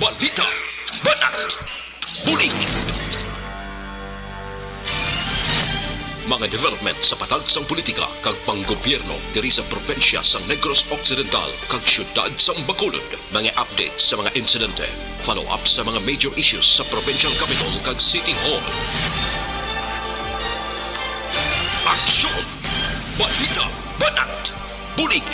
balita, banat, bulig. Mga development sa patagsang politika kag panggobyerno diri sa probinsya sa Negros Occidental kag syudad sa Bacolod. Mga update sa mga insidente, follow-up sa mga major issues sa provincial capital kag City Hall. Aksyon! Balita! Banat! Bulig!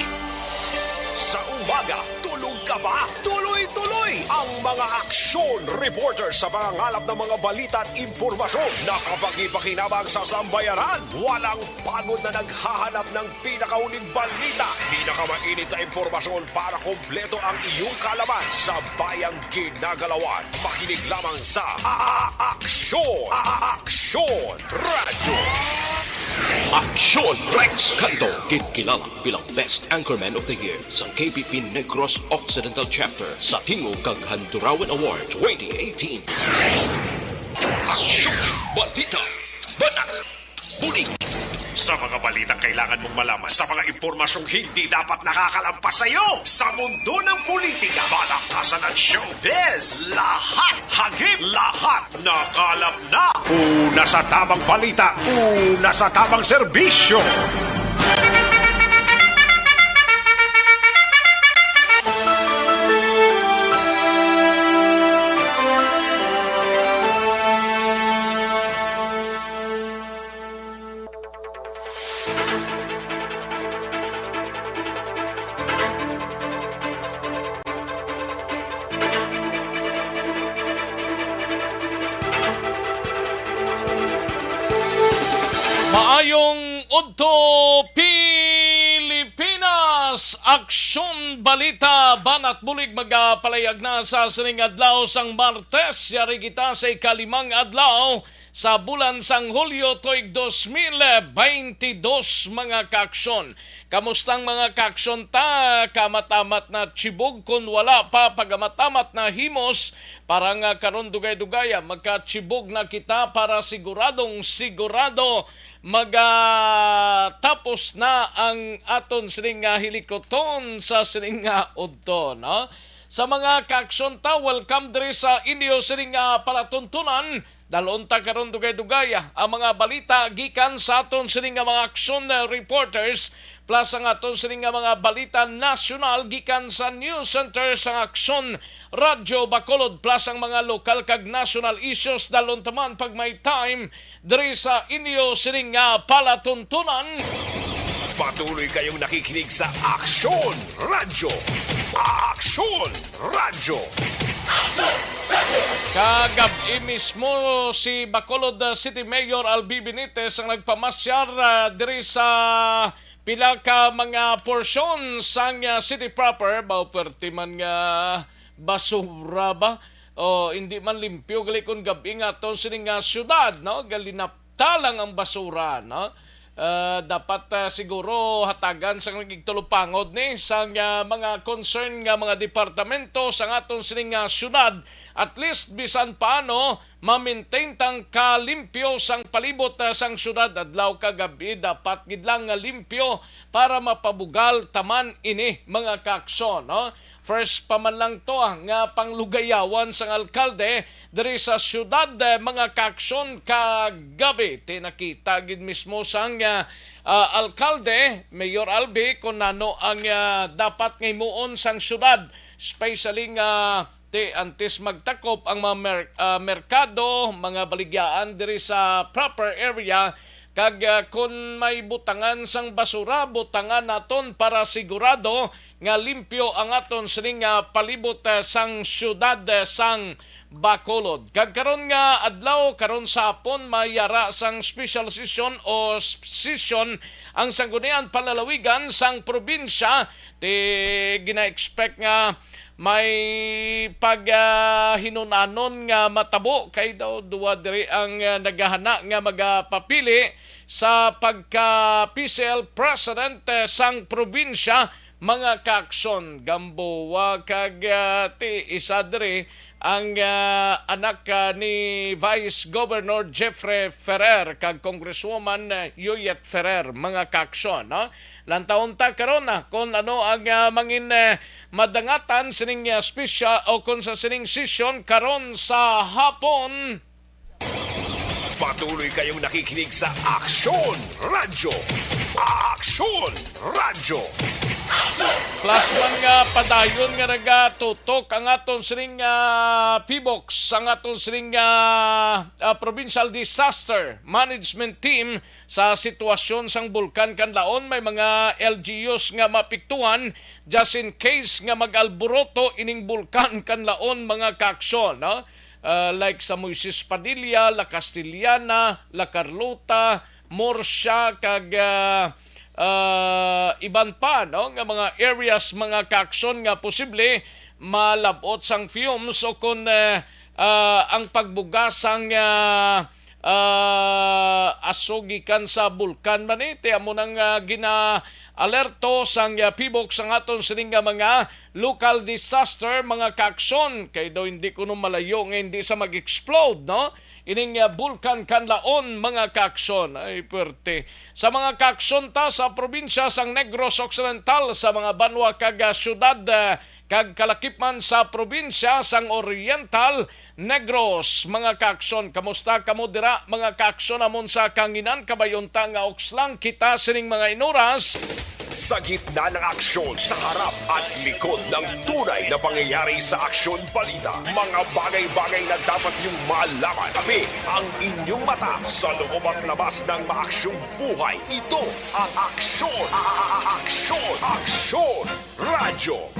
Sa umaga, tulog ka ba? Tuloy-tuloy ang mga aksyon reporters sa mga ngalap ng mga balita at impormasyon na kapag-ipakinabang sa sambayaran. Walang pagod na naghahanap ng pinakauling balita. Pinakamainit na impormasyon para kompleto ang iyong kalaman sa bayang ginagalawan. Makinig lamang sa Aksyon! Aksyon Radio! Aksyon! Rex Canto, kinikilala bilang Best Anchorman of the Year sa KPP Negros Occidental Chapter sa Tingog kag Handurawan Award 2018. Aksyon! Balita! Banat! Bulig! Sa mga balitang kailangan mong malaman, sa mga impormasyong hindi dapat nakakalampas sa iyo, sa mundo ng politika, balakasan at showbiz, lahat, hagip, lahat, nakalap na. Una sa tamang balita, una sa tamang serbisyo. Maayong Udto Pilipinas, Aksyon Balita Banat Bulig magapalayag na sa sining adlaw sang Martes. Yari kita sa ikalimang adlaw sa bulan sang Hulyo tuig 2022 mga kaaksyon. Kamustang mga kaaksyon ta? Kamatamat na chibog kung wala pa pagamatamat na himos parang karon dugay-dugaya magkachibog na kita para sigurado tapos na ang aton sining hilikoton sa sining udto, no? Sa mga kaaksyon ta, welcome diri sa inyo sining palatuntunan. Dalon ta karon dugay-dugaya ang mga balita gikan sa aton sining mga aksyon reporters plus ang aton sining mga balita nasyonal gikan sa News Center sa Aksyon Radyo Bacolod plus ang mga lokal kag national issues dalon taman pag may time diri sa inyo sining palatuntunan. Patuloy kayong nakikinig sa Aksyon Radio. Aksyon Radio. Kagabi mismo si Bacolod City Mayor Albi Benitez ang nagpamasyar diri sa pila ka mga porsyon sang city proper. Bauperti man nga basura ba? O hindi man limpyo gali kun gabi nga ton sining syudad, no? Galinapta lang ang basura, no? Dapat siguro hatagan sa nagigtulupangod ni sang mga concern nga mga departamento sa aton sining syudad, at least bisan paano ma-maintain tang kalimpyo sang palibot sang syudad adlaw kagabi. Dapat gid lang nga limpyo para mapabugal taman ini mga kaaksyon, no? First pa man lang to nga panglugayawan sang alkalde diri sa syudad mga kaaksyon kagabi. Tinakita gid mismo sang alkalde Mayor Albi kung nano ang dapat ngayon sang syudad, especially nga antes magtakop ang mga merkado, mga baligyaan diri sa proper area. Kag kung may butangan sang basura, butangan naton para sigurado nga limpyo ang aton sining palibot sang syudad sang Bacolod. Kag karon nga adlaw, karon sa hapon mayara sang special session o session ang sanggunian panlalawigan sang probinsya. Gina-expect nga may paghinunanon nga matabo kay daw duwa diri ang naghahana nga magapapili sa pagka-PCL President sang probinsya mga kaaksyon. Gamboa kag ti isa diri ang anak ni Vice Governor Jeffrey Ferrer kag Congresswoman Yuyet Ferrer mga kaaksyon. No? Lantaon ta karon na kung ano ang mangin madangatan sining special o kung sa sining session karon sa hapon. Patuloy kayong nakikinig sa Aksyon Radyo. Aksyon Radyo. Plus man nga padayon nga nagatutok ang aton sining PBOX, ang aton sining Provincial Disaster Management Team sa sitwasyon sang bulkan Kanlaon. May mga LGUs nga mapiktuhan just in case nga mag-alboroto ining bulkan Kanlaon mga kaaksyon. No? Like sa Moises Padilla, La Castellana, La Carlota, Morsia, kag iban pa no nga mga areas mga kaaksyon nga posible malabot sang fumes o kung ang pagbugasang asugikan sa bulkan man iti amo nang gina-alerto sang PBOX ang aton sining mga local disaster mga kaaksyon kay daw hindi kuno malayo nga hindi sa mag-explode no ining bulkan Kanlaon mga kaaksyon ay pwerte sa mga kaaksyon ta sa probinsya sang Negros Occidental sa mga banwa kag syudad kag kalakipman sa probinsya sang Oriental Negros mga kaaksyon. Kamusta kamo dira mga kaaksyon amon sa Kanginan Kabayonta nga okslang kita sining mga inuras Sa gitna ng aksyon, sa harap at likod ng tunay na pangyayari sa Aksyon Balita. Mga bagay-bagay na dapat niyong malaman. Kami ang inyong mata sa loob at labas ng maaksyong buhay. Ito ang Aksyon! Aksyon! Aksyon! Radyo!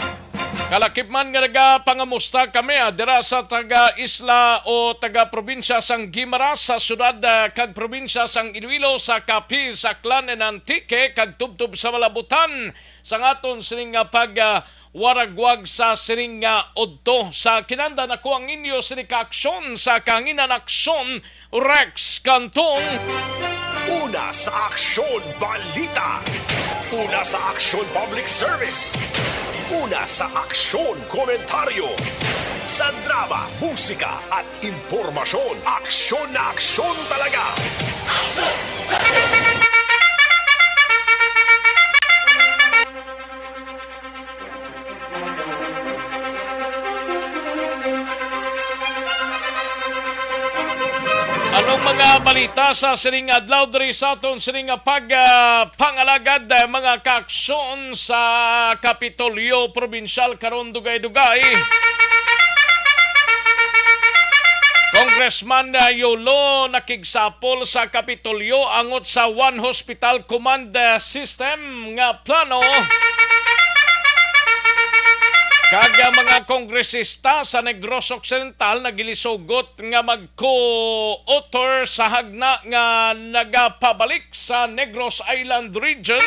Kalakipman nga nagapangamusta kami dira sa taga-isla o taga-probinsya sang Guimaras sa syudad kag probinsya sang Iloilo sa Capiz, sa Aklan and Antique kag tubtub sa Malabutan sa ngaton sining waragwag sa sining odto sa kinanda nako ang inyo sining kaaksyon sa Kanginan Aksyon Rex Cantong. Una sa Aksyon Balita. Una sa Aksyon Public Service. Una sa Aksyon Komentaryo. Sa drama, musika at impormasyon. Aksyon na aksyon talaga. Anong mga balita sa sining adlaw diri sa aton sining pangalagad mga kaaksyon sa Kapitolyo Provincial karon dugay-dugay. Congressman Yolo nakigsapol sa Kapitolyo angot sa One Hospital Command System nga plano. Kaga mga kongresista sa Negros Occidental nagilisugot nga mag-co-author sa hagna nga nagapabalik sa Negros Island Region.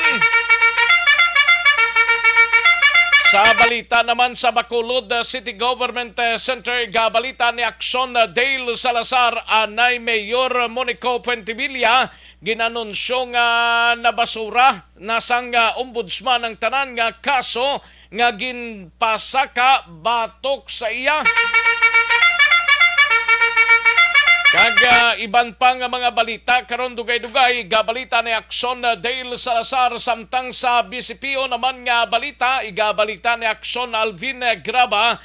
Sa balita naman sa Bacolod City Government Center, gabalita ni Aksyon Dale Salazar anay Mayor Monico Puentevilla ginanunsyo nga nabasura nasang ombudsman ng tanan nga kaso nga ginpasaka batok sa iya. Kag iban pa nga mga balita karon dugay-dugay gabalita ni Aksyon Dale Salazar samtang sa BCPO naman nga balita igabalita ni Aksyon Alvin Graba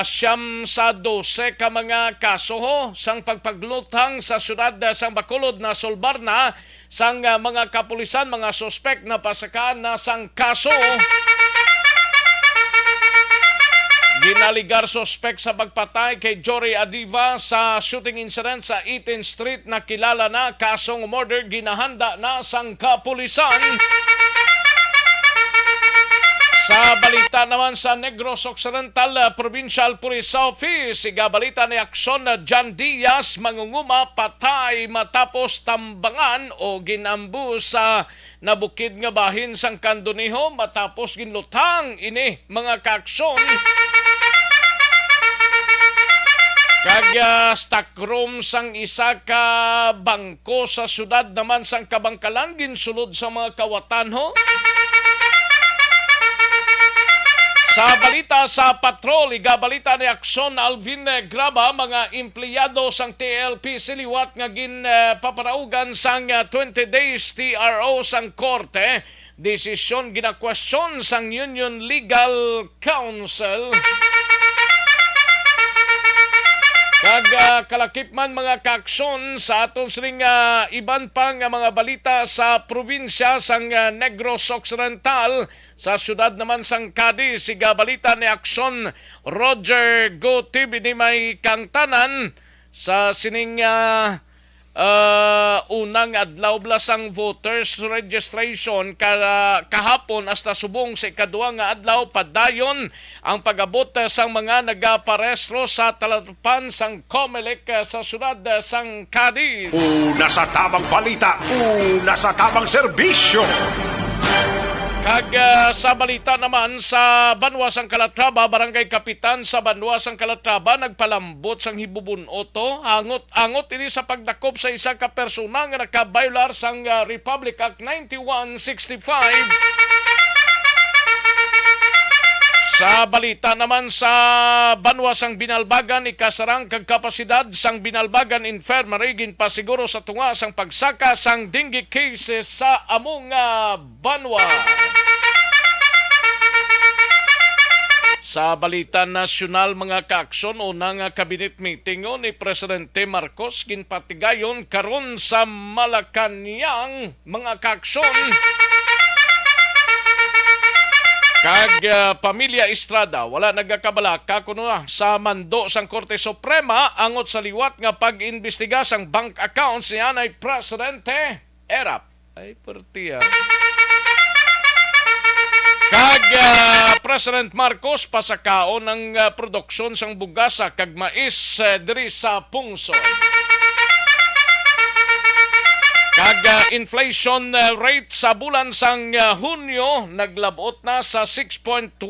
siyam sa 12 ka mga kaso sang pagpaglutang sa syudad sang Bacolod na solbar na sang mga kapulisan mga suspek na pasakaan na sang kaso. Ginaligar suspect sa pagpatay kay Jory Adiva sa shooting incident sa 18th Street na kilala na kasong murder ginahanda na sang kapulisan. Sa balita naman sa Negros Occidental Provincial Police Office, igabalita ni Aksyon John Diaz mangunguma patay matapos tambangan o ginambu sa nabukid nga bahin sang Kanduniho matapos ginlutang ini mga kaaksyon. Kag stockroom sang isa ka bangko sa syudad naman sang Kabangkalan ginsulod sa mga kawatan ho. Sa balita sa patrol, igabalita ni Akson Alvin Graba, mga empleyado sang TLP siliwat nga paparaugan sang 20 days TRO sang korte. Desisyon ginakwestiyon sang Union Legal Council. Kag kalakip man mga kaakson sa atong sining iban pang mga balita sa probinsya sang Negros Occidental, sa syudad naman sang Cadiz, siga balita ni Akson Roger Go TV ni may kangtanan sa sining unang adlaw blasang voters registration kahapon hasta subong sa ikaduha nga adlaw padayon ang pag-abot sang mga nagaparehistro sa talapan sang COMELEC sa syudad sang Cadiz. Una sa tamang balita, una sa tamang serbisyo. Kag sa balita naman sa Banwa sang Calatrava, barangay kapitan sa Banwa sang Calatrava nagpalambot sang hibubunoto angot ini sa pagdakop sa isa ka persona nga nakabaylar sang Republic Act 9165. Sa balita naman sa Banwa sang Binalbagan, ikasarang kag kapasidad sang Binalbagan Infirmary ginpasiguro sa tunga sang pagsaka sang dengue cases sa among Banwa. Sa balita nasyonal mga kaakson, unang cabinet meeting ni Presidente Marcos ginpatigayon karon sa Malacañang mga kaakson. Kag pamilya Estrada wala nagakabalaka kuno sa mando sang Korte Suprema angot sa liwat nga pag-imbestiga sang bank accounts ni anay Presidente Erap. Ay pertiya. Kag President Marcos pasakaon ng produksyon sang bugasa kag mais diri sa Pungsod. Kag inflation rate sa bulan sang Hunyo naglabot na sa 6.1%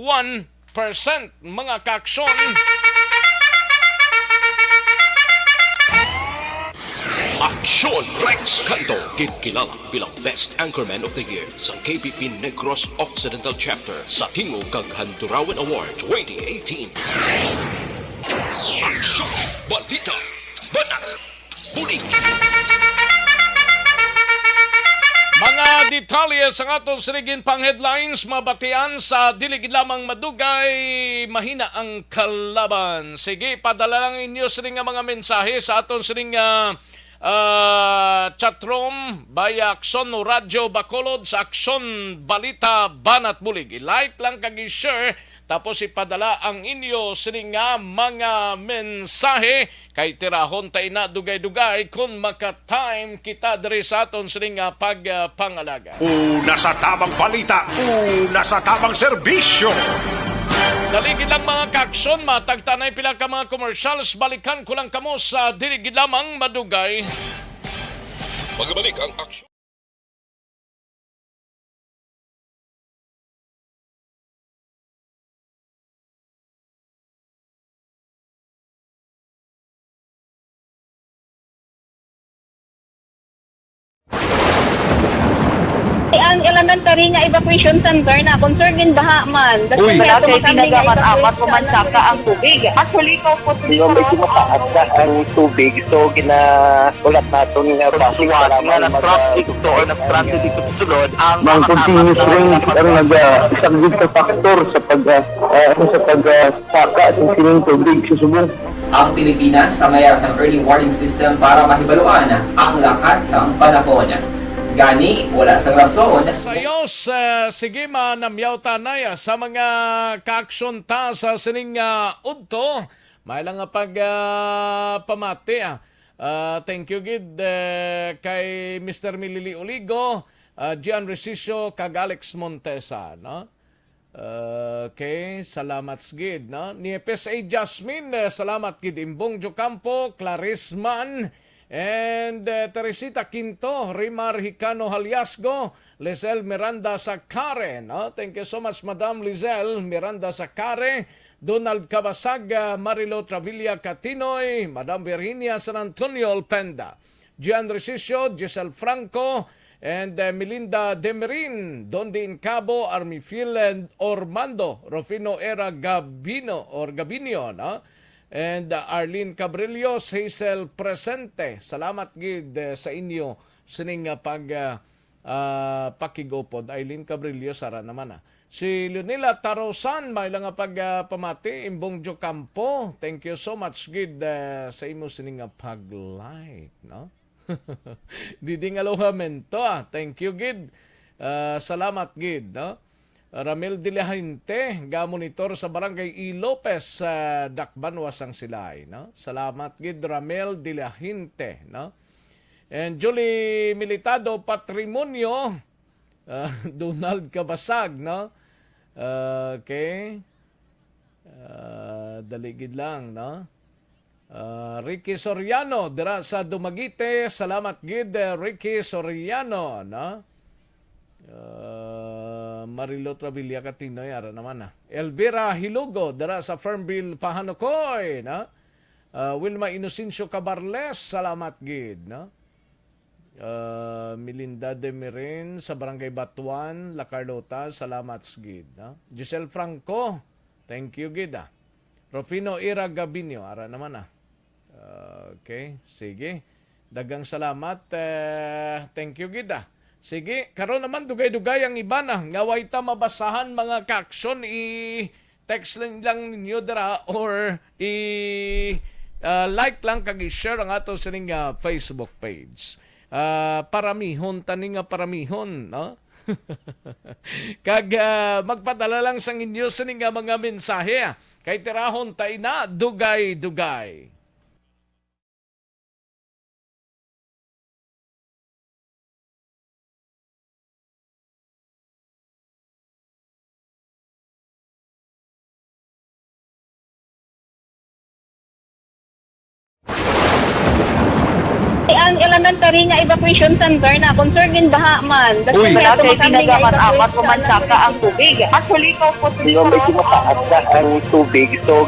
mga kaakson. Aksyon Rex Canto, kilala bilang Best Anchorman of the Year sa KBP Negros Occidental Chapter sa Tingog kag Handurawan Award 2018. Aksyon, balita, banat, bulig. Mga detalye sa atong sirigin pang headlines, mabatian sa diligid lamang madugay, mahina ang kalaban. Sige, padala lang inyo siring mga mensahe sa atong siring chatroom by Akson Radyo Bacolod sa Akson Balita Banat Bulig. I-like lang kag i-share tapos ipadala ang inyo sining mga mensahe kay tirahon tay na dugay-dugay kung maka-time kita diri sa aton sining pagpangalaga. Una sa tamang balita, una sa tamang serbisyo. Daligid lang mga kaakson, matagtanay pila ka mga commercials, balikan ko lang kamo sa diligid lamang madugay. Magbalik ang aksyon. Ang elementary nga evacuation center na concern din baha man. Uy, kasi tinagaman amat pumansaka ang tubig. Actually, ko po Di ba medyo mataas na ang tubig, so ginaulat natin nga Pasuwat nga nag-traffic to or nag-transit dito sa sulod ang Mang continuous rain ang nag-isang sa factor sa pagsaka sa sining tubig sa subong. Ang Pilipinas sa maya sa early warning system para mahibaluan ang lakas ng panahon. Gani, wala sa rason. Sayos, sige manamyaw tanay sa mga kaaksyon ta sa sining udto. May lang nga pamati. Thank you gid kay Mr. Milili Oligo, Gian Resicio, kag Alex Montesa. No? Okay, salamat gid. No? Ni PSA Jasmine, salamat gid. Imbong Jocampo, Clarice Man, and Teresita Quinto, Rimar Hicano Haliasgo, Lizelle Miranda Sacare. No? Thank you so much, Madam Lizelle Miranda Sacare, Donald Cabasag, Marilo Travilla Catinoy, Madam Virginia San Antonio Alpenda, Gian Resicio, Giselle Franco, And Melinda Demerin, Dondi Incabo, Armifil and Ormando, Rufino Era Gabino or Gabinio, no? And Arlene Cabrillos, Hazel Presente. Salamat gid sa inyo sining pakigopod. Arlene Cabrillos ara naman. Si Leonela Tarosan, may lang pamati, Imbong Jocampo. Thank you so much gid sa imo sining pag-like, no? Diding alohamento. Thank you gid. Salamat gid, no? Ramel de la Hinte, ga-monitor sa Barangay E. Lopez sa Dakban Wasang Silay, no? Salamat gid Ramel de la Hinte, no? And Julie Militado Patrimonio, Donald Kabasag, no? Okay. Daligid lang, no? Ricky Soriano dira sa Dumaguete, salamat gid Ricky Soriano, no? Marilo Travilla Catinoy ara naman. Elvira Hilugo dira sa Fernville Pahanukoy, no? Wilma Inocencio Cabarles, salamat gid, no? Melinda Demirin sa Barangay Batuan, La Carlota, salamat gid, no? Giselle Franco, thank you gid. Rufino Ira Gabinio ara naman. Okay, sige. Dagang salamat. Thank you gid. Sige, karon naman dugay-dugay ang iba na nga way ta mabasahan mga ka-aksyon, i-text lang ninyo dira or like lang kag i-share ang ato sining Facebook page. Paramihon tani nga paramihon, no? Kag magpadala lang sa inyo sining mga mensahe kay tirahon tay na dugay-dugay. Ang elementary nga evacuation center na concern din baha man. Uy, kaya kasi tumakami nga pinagamat-amat evacuation kumansaka ang tubig. Actually, ikaw po Yung medyo mataas na ang tubig, so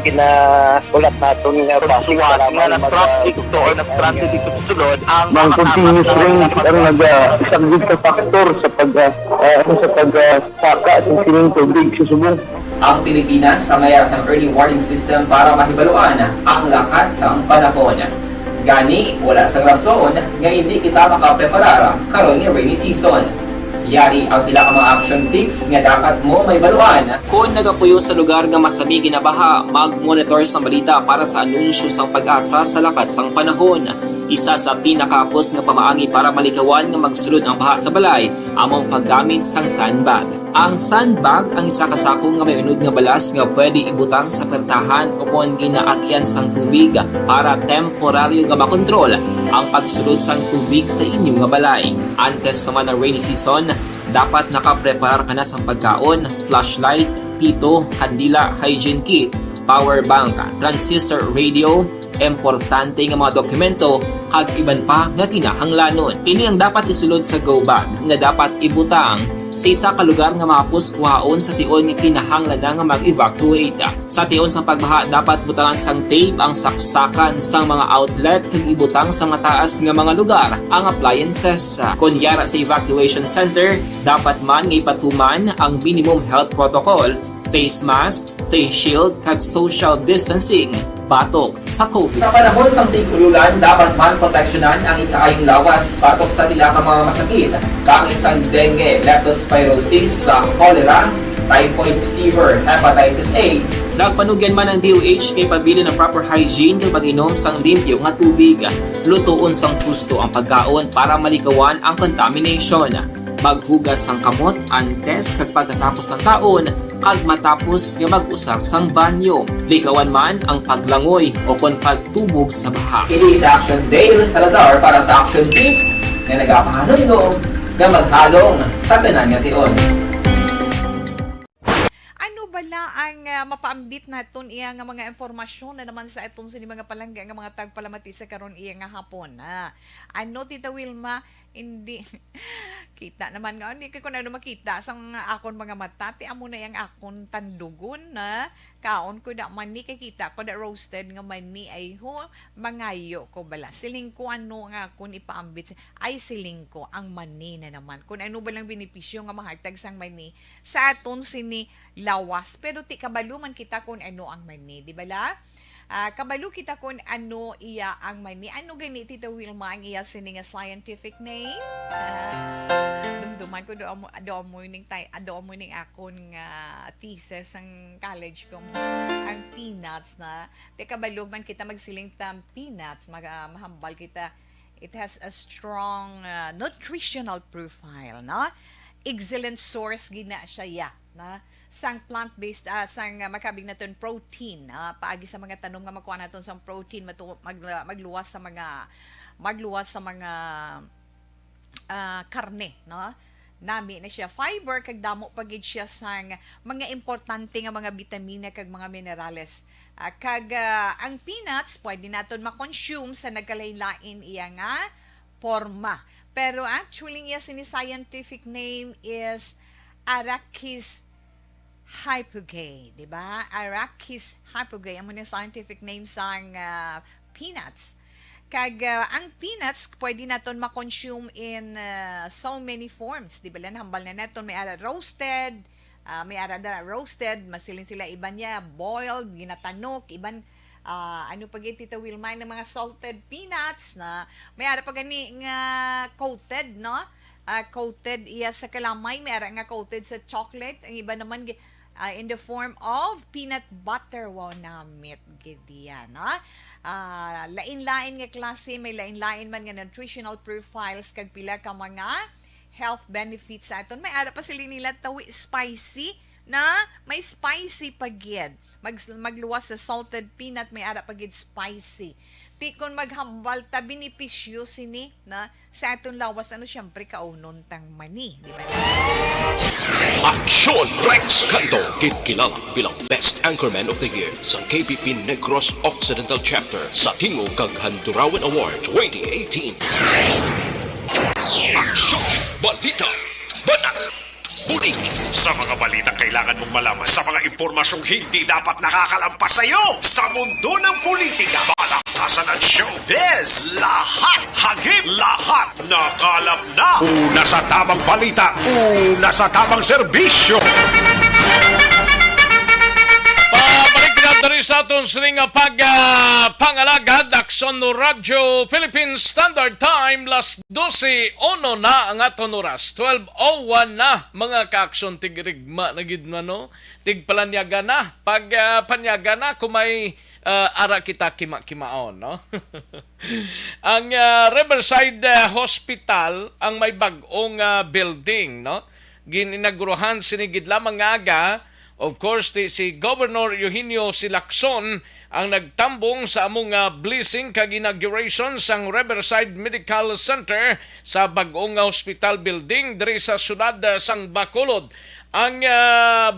ulat natin nga pasuwat nga na-traffic to or na-transit dito sa sulod ang Mang continuous range ang nag-isang ka factor sa pagsaka at sining tubig sa subong. Ang Pilipinas sa mayas ng early warning system para mahibaluan ang lakas ng panahon. Gani, wala sang rason nga hindi kita makapreparar karon ni rainy season. Yari ang pila ka mga action tips nga dapat mo may baluan. Kung nagapuyo sa lugar nga masami ginabaha, mag-monitor sa balita para sa anunsyo sang pag-asa sa lakas sang panahon. Isa sa pinakapos nga pamaagi para malikawan nga magsulod ang baha sa balay, among paggamit sang sandbag. Ang sandbag ang isa kasakong nga may unod nga balas nga pwede ibutang sa pertahan upon ginaagyan sang tubig para temporaryo nga makontrol ang pagsulod sang tubig sa inyong nga balay. Antes naman ng rainy season, dapat nakapreparar ka na sang pagkaon, flashlight, pito, kandila, hygiene kit, power bank, transistor radio, importante nga mga dokumento kag iban pa nga kinahanglanon. Ini ang dapat isulod sa go bag nga dapat ibutang sa isa ka lugar nga mapus kuhaon sa tion nga kinahanglan nga mag-evacuate. Sa tion sa pagbaha dapat butangan sang tape ang saksakan sang mga outlet kag ibutang sa mataas nga mga lugar ang appliances. Kunyara sa evacuation center, dapat man nga ipatuman ang minimum health protocol, face mask, face shield kag social distancing batok sa COVID. Sa panahon sa tigululan, dapat man proteksyonan ang ikaayong lawas batok sa pila ka mga masakit. Kang isang dengue, leptospirosis, cholera, typhoid fever, hepatitis A. Nagpanugyan man ang DOH kay pabili ng proper hygiene kay pag-inom sang limpyo nga tubig. Lutuon sang gusto ang pagkaon para malikawan ang contamination. Maghugas sang kamot antes kag pagkatapos ang kaon kag matapos nga mag-usar sang banyo. Likawan man ang paglangoy o kon pagtubog sa baha. It is Action Dale Salazar para sa Action Tips nga nagapahanong nga maghalong sa tanan nga tion. Ano ba bala ang mapaambit naton iya nga mga informasyon na naman sa aton sa mga palangga nga mga tagpalamati sa karon iya nga hapon. Ano Tita Wilma, hindi kita naman nga hindi ko na makita sang akon mga mata ti amo na yang akon tandugon na kaon ko da mani kay kita ko da roasted nga mani ay ho mangayo ko bala siling ko ano nga akon ipaambit ay siling ko ang mani na naman kun ano ba lang benepisyo nga mahatag sang mani sa aton sini lawas pero ti kabalo man kita kun ano ang mani di bala. Kabalo kita kung ano iya ang mani. Ano gani Tita Wilma ang iya sini nga scientific name? Dumduman ko do morning akon nga thesis ang college ko. Ang peanuts na. Te kabalo man kita magsiling tam peanuts, mahambal kita. It has a strong nutritional profile, no? Excellent source gina siya ya na sang plant-based sang makabig naton protein paagi sa mga tanom nga makuha naton sang protein magluwas sa mga karne no nami na siya fiber kag damo pagid siya sang mga importante nga mga bitamina kag mga minerales ang peanuts pwede naton ma-consume sa nagkalain-lain iya nga forma. Pero actually, yes, in scientific name is Arachis hypogae, di ba? Arachis hypogae, ang muna scientific name sang peanuts. Ang peanuts, pwede naton ma-consume in so many forms, di ba? Hambal na naton, may ara roasted, masilin sila, iban niya, boiled, ginatanok, iban, ano pag Tita Wilma ng mga salted peanuts na may ara pa gani nga coated no coated iya sa kalamay may ara nga coated sa chocolate ang iba naman in the form of peanut butter wow namit gidiya no lain-lain nga klase may lain-lain man nga nutritional profiles kag pila ka mga health benefits sa aton may ara pa sila nila tawi spicy na may spicy pagid. Magluwas sa salted peanut, may ara pagid spicy. Ti kon maghambal ta benepisyo sini na sa aton lawas ano syempre kaunon tang mani, di ba? Aksyon Rex Canto, kilala bilang Best Anchorman of the Year sa KBP Negros Occidental Chapter sa Tingog kag Handurawan Award 2018. Aksyon Balita Banat Puling. Sa mga balita kailangan mong malaman sa mga impormasyong hindi dapat nakakalampas sa iyo sa mundo ng politika, palakasan ng showbiz, lahat hagip, lahat nakalap na. Una sa tamang balita, una sa tamang serbisyo. Pabalik na dari sa aton sining pangalagad Aksyon no Radyo Philippine Standard Time las 12:01 na ang aton oras 12:01 na mga kaaksyon tigrigma na gid no tigpalanyaga na pag panyaga na kumay ara kita kima-kimaon no ang Riverside Hospital ang may bag-ong building no gininagurahan sinigid lamang aga. Of course, si Governor Eugenio Silacson ang nagtambong sa among blessing kag inauguration sang Riverside Medical Center sa bag-ong hospital building diri sa syudad sang Bacolod. Ang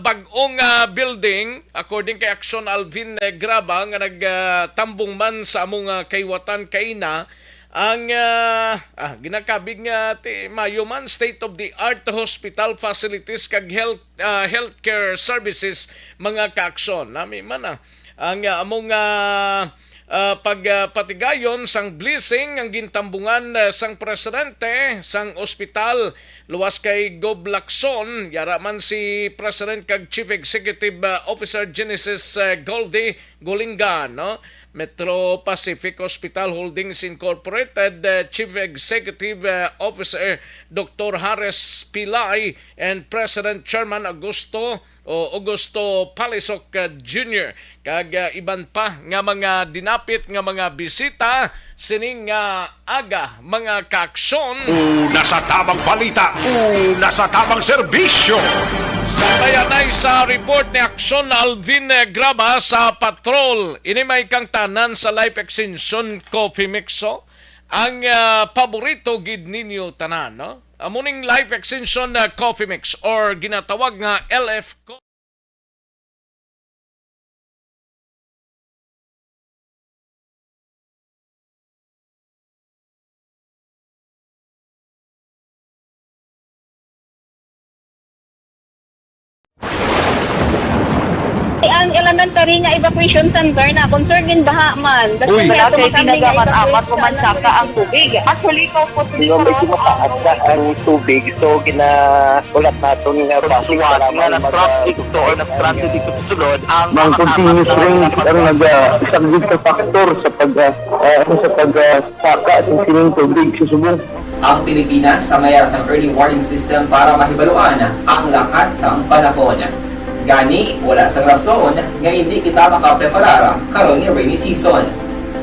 bag-ong building, according kay Action Alvin Graba nga nagtambong man sa among kaywatan kaina, ang ginakabig nga mayuman state-of-the-art hospital facilities kag healthcare services mga kaaksyon. Nami man ang among pagpatigayon sang blessing ang gintambungan sang presidente sang ospital luwas kay Gob Lacson yara man si President kag Chief Executive Officer Genesis Goldie Golingan no Metro Pacific Hospital Holdings Incorporated Chief Executive Officer Dr. Harris Pilay and President Chairman Augusto Palisok Jr. kag iban pa nga mga dinapit nga mga bisita sining aga mga kaaksyon. Una sa tamang balita, una sa tamang serbisyo. Sabayanay sa report ni Aksyon Alvin Graba sa patrol. Ini may kang tanan sa Life Extension Coffee Mixo. Ang paborito gid ninyo tanan, no? Amuning Life Extension Coffee Mix or ginatawag nga LF ang elementary nga evacuation center na concern in baha man. Uy, Kaya kaya ginagamat-amat pumansaka ang tubig. Actually, ikaw po medyo mataas na ang tubig. So, ulat natin nga pasuwat nga ng traffic or ng traffic dito sa sulod. Ang continuous rain ang nag-isang factor sa pagsaka at sining tubig sa subong. Ang Pilipinas sa mayroon sa early warning system para mahibaluan ang lakas ng panahon. Gani, wala sang rason nga hindi kita makapreparara karon ni rainy season.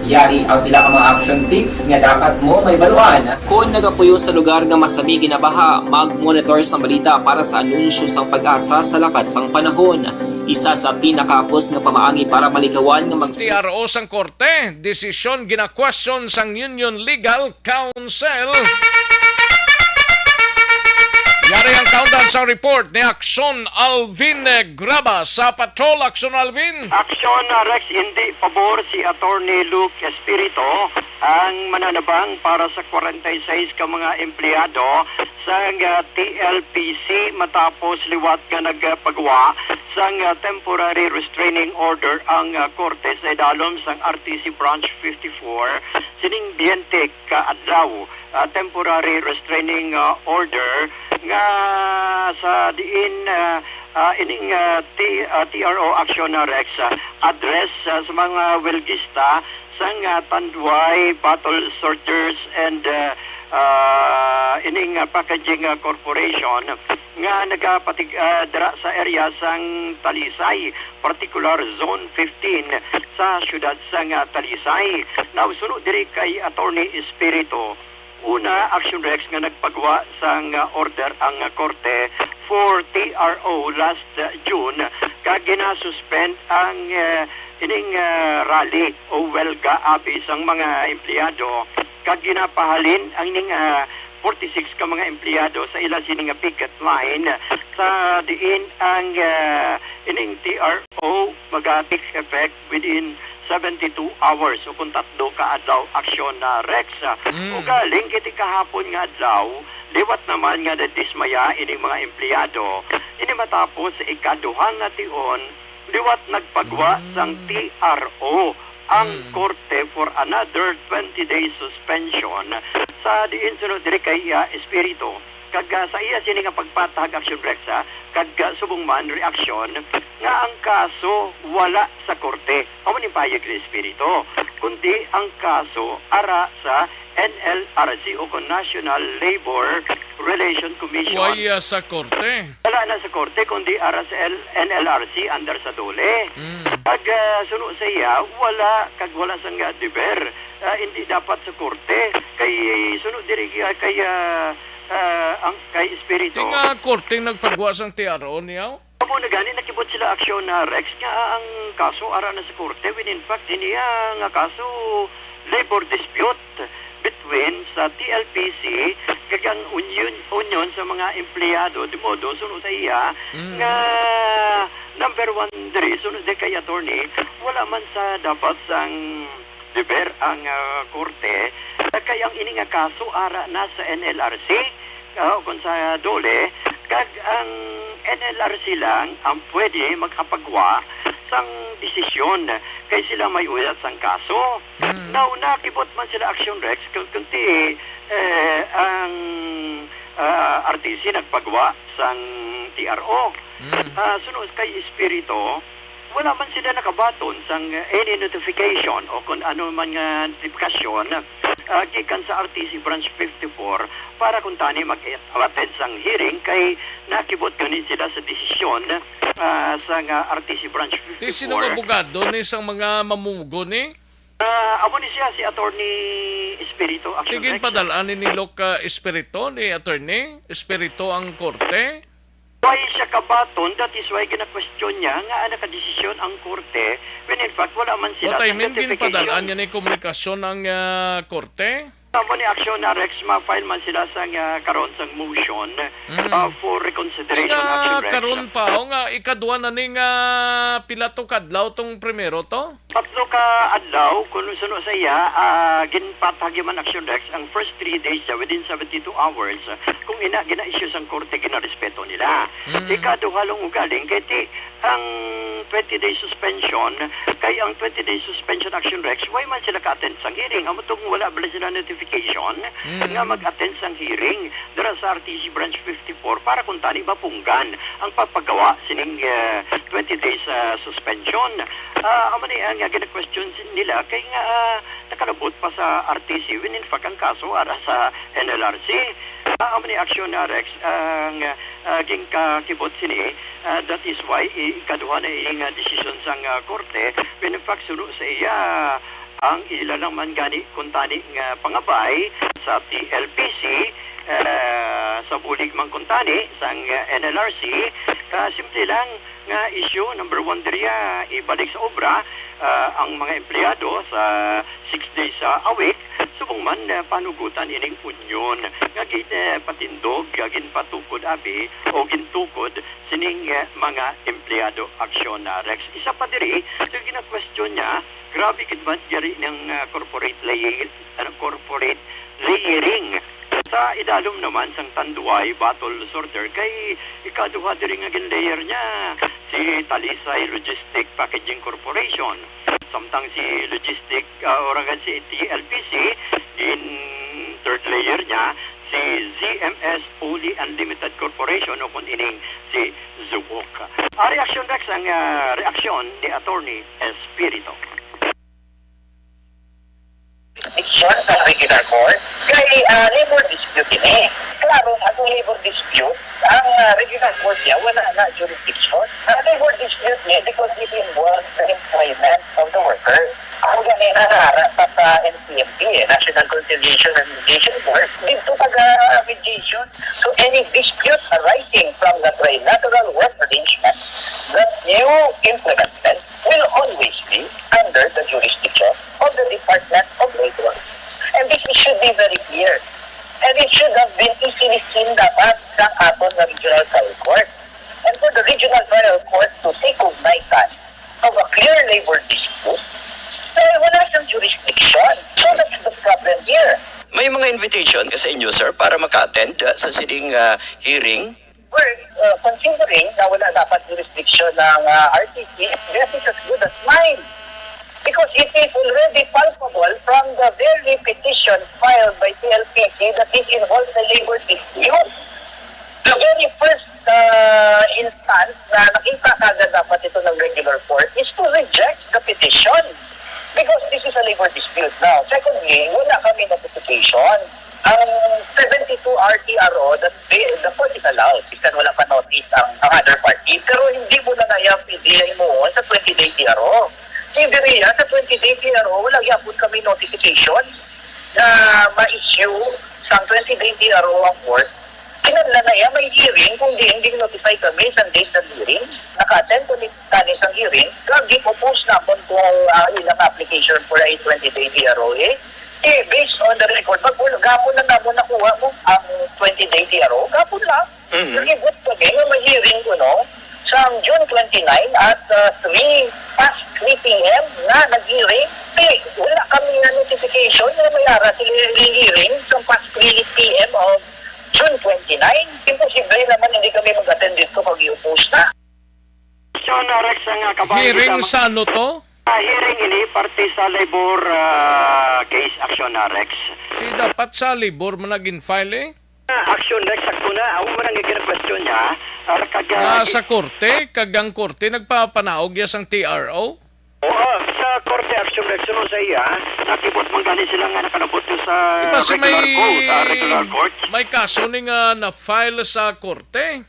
Yari ang pila ka mga action tips nga dapat mo may baluan. Kung nagapuyo sa lugar nga masabi ginabaha, mag-monitor sa balita para sa anunsyo sang pag-asa sa lakas ng panahon. Isa sa pinakapos nga pamaagi para malikawan nga TRO sang korte, desisyon gina-question sang Union Legal Council. Yari ang countdown sa report ni Action Alvin Graba sa Patrol. Action Alvin. Aksyon Rex, hindi pabor si Attorney Luke Espirito ang mananabang para sa 46 ka mga empleyado sa TLPC matapos liwat nga nagpagawa sa temporary restraining order ang korte sa idalom sang RTC Branch 54 sining 20 ka adlaw. Temporary restraining order nga sa diin ining TRO Action Rex address sa mga welgista sang Tanduay Bottle Sorters and ining packaging corporation nga nagapatig dira sa area sang Talisay, particular zone 15 sa syudad sang Talisay. Now sunod diri kay Attorney Espirito. Una, Action Rex nga nagpagawa sang order ang korte for TRO last June kag gina-suspend ang ining rally o welga abi sang mga empleyado kag ginapahalin ang ining 46 ka mga empleyado sa ila sining picket line sa diin ang ining TRO mag-take effect within 72 hours o kung tatlo ka adlaw aksyon na Rex. O galing kiti kahapon nga adlaw, liwat naman nga dismaya ining mga empleyado. Ini matapos sa ikaduhang nga tion, liwat nagpagwa sang TRO ang korte for another 20 days suspension sa diin sunod diri kay Espirito. Kag sa iya sini nga pagpatag Action Rex kag subong man reaksyon nga ang kaso wala sa korte. Amo ni payag ni Espirito, kundi ang kaso ara sa NLRC o National Labor Relation Commission. Waya sa korte. Wala na sa korte kundi ara sa NLRC under sa dole. Kag suno sa iya wala sang deber. Hindi dapat sa korte kay suno diri kay ang kay Espirito. Tinga korte nagpagawa sang TRO niyaw. Amo na gani nakibot sila aksyon na Rex nga ang kaso ara na sa korte when in fact iniya nga kaso labor dispute between sa TLPC kag ang union sa mga empleyado de modo sunod sa iya nga number 1 diri sunod kay attorney wala man sa dapat sang deber ang korte kay ang ini nga kaso ara na sa NLRC kung sa dole kag ang NLRC lang ang pwede magkapagwa sang desisyon kay sila may uyat sang kaso. Now nakibot man sila Action Rex kunti ang RTC nagpagwa sang TRO. Sunod kay Espirito wala man sila nakabaton sang any notification o kung ano man nga notifikasyon gikan sa RTC Branch 54 para kung tani mag-attend sang hearing kay nakibot ganin sila sa desisyon sa RTC Branch 54. Ti sino abogado ni sang mga mamugo ni? Amo ni siya si Attorney Espirito. Tigin padalaan ni Loka Espirito ni Attorney Espirito ang korte. Why siya kabaton, that is why gina-question niya nga naka-desisyon ang korte when in fact wala man sila. What I mean, ginpadalaan niya ni komunikasyon ng korte? Amo ni Action na Rex, ma-file man sila sa karon sang motion for reconsideration Action Rex. Karon pa, nga ikadwa na ni pilato kadlaw tong primero to? Tatlo ka adlaw kung suno sa iya ginpatagyaman action Rex ang first 3 days within 72 hours kung gina-issue sang korte ginarespeto nila. Ikaduha lang ugaling kay ti ang 20-day suspension kay ang 20-day suspension action Rex why man sila ka-attend sang hearing amo tong wala bala sila notification nga mag-attend sang hearing dara sa RTC branch 54 para kung tani mapunggan ang pagpagawa sining 20 days suspension. Amo ni nga gina-question nila kay nga nakalabot pa sa RTC when in fact ang kaso ara sa NLRC. Amo ni action na Rex ang gingkakibot sini that is why ikaduha na iyang decision sang korte when in fact suno sa iya ang ilalang man gani kuntani nga pangabay sa TLPC sa bulig man kuntani sang NLRC simple lang nga issue number 1 diriya ibalik sa obra ang mga empleyado sa 6 days a week subong man panugutan ining union nga patindog ginpatukod abi o gintukod sining mga empleyado aksyon na Rex isa pa diri so gina-question niya grabe gid man diri ng corporate layering sa idalom naman sang Tanduay Battle Sorter kay ikaduha diri nga ginlayer niya si Talisay Logistic Packaging Corporation samtang si Logistic oragan si TLPC in third layer niya si ZMS Poly Unlimited Corporation o kung ining si Zuok. Reaction Rex ang reaksyon ni Attorney Espirito. Jurisdiction sa regular court kay labor dispute ini. Klaro, atong labor dispute, ang regular court niya wala na jurisdiction. Labor dispute niya because it involves the employment of the worker. Ang ganin na naharap sa NCMP, National Conciliation and Mediation Board, dito taga-mediation. So any dispute arising from the trilateral work arrangement that you implemented will always be under the jurisdiction of the Department of Labor. And this should be very clear. And it should have been easily seen dapat sa aton na Regional Trial Court. And for the Regional Trial Court to take cognizance of a clear labor dispute, wala siyang jurisdiction. So that's the problem here. May mga invitation sa inyo, sir, para maka-attend sa sining hearing? We're considering na wala dapat jurisdiction ng RTC, this is as good as mine. Because it is already palpable from the very petition filed by TLPC that it involves the labor dispute. The very first instance na nakita kagad dapat ito ng regular court is to reject the petition. Because this is a labor dispute now. Secondly, wala kami notification. Ang 72 RTRO that the court is allowed. Isang wala pa notice ang other party. Pero hindi mo na nayang PDI mo sa 20-day TRO. Hindi rin sa 20-day TRO, wala yapon kami notification na ma-issue sa 20-day TRO ang court. Kinala na yan, may hearing, kung hindi notify kami sa date ng hearing, naka-attend ko ni Tanis ang hearing, lagi po post na po kung ilang application for a 20-day TRO based on the record, gapon na namo nakuha mo ang 20-day TRO, gapon lang. Nagibot kami, may hearing ko sa June 29 at 3 p.m. na nag-hearing. Wala kami na notification na may ara sila hearing sa past 3 p.m. of June 29. Imposible naman hindi kami mag-attend dito pag i-oppose na. Rex, ang kabayan Hearing sa ano to? hearing ini parte sa labor case action na Rex. Di dapat sa libor mo naging file Action Rex sakto na. Ako mo nang question niya. sa korte, kagang korte, nagpapanaog ya sang TRO? Oo, sa korte action Rex sa iya, nakibot man gani sila nga nakalabot sa regular court. May kaso ni nga na-file sa korte.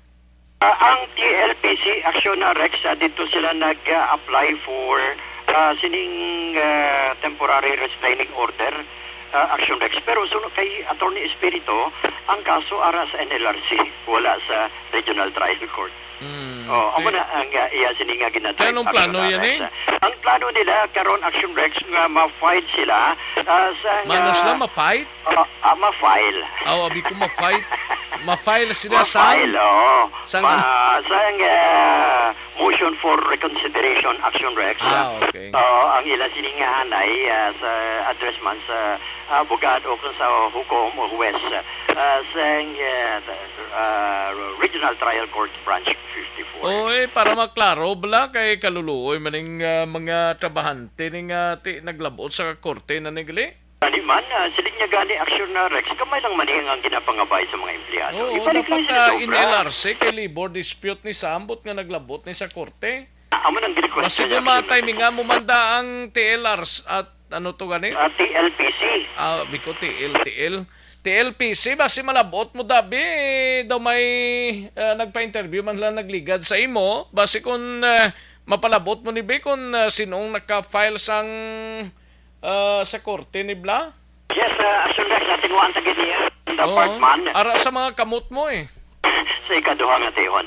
Ang TLPC action na Rex, dito sila nag-apply for sining temporary restraining order action Rex. Pero sunod kay Attorney Espirito, ang kaso ara sa NLRC, wala sa Regional Trial Court. Amo na ang iya sininga ginatay. Kaya anong plano yan Ang plano nila karon action Rex nga ma-fight sila sa Manos lang ma-fight? ma-file. Abi ko ma-fight. ma-file sila sa Ma-file, oo. Sang- Sang motion for reconsideration action rex. okay. Ang ilang siningahan ay sa address man sa abogado kung sa hukom o huwes sang Regional Trial Court Branch 54. Oy, para maklaro bala kay kaluluoy maning mga trabahante ning naglabot sa korte na nigli. Gani man, silig niya gani action na Rex, kamay lang manihing ang ginapangabay sa mga empleyado. Oo, Ibalik dapat lang sila sobra. in LRC kay labor dispute ni Sambot nga naglabot ni sa korte. Amo nang request Kasi gumatay mi nga mumanda ang TLRs at ano to gani? TLPC. Biko TLPC basi malabot mo dabi daw may nagpa-interview man lang nagligad sa imo basi kun mapalabot mo ni be kun sinong naka-file sang sa korte ni Bla. Yes, action Rex, natin waan sa gini department. Ara sa mga kamot mo Sa ikaduha nga tihon.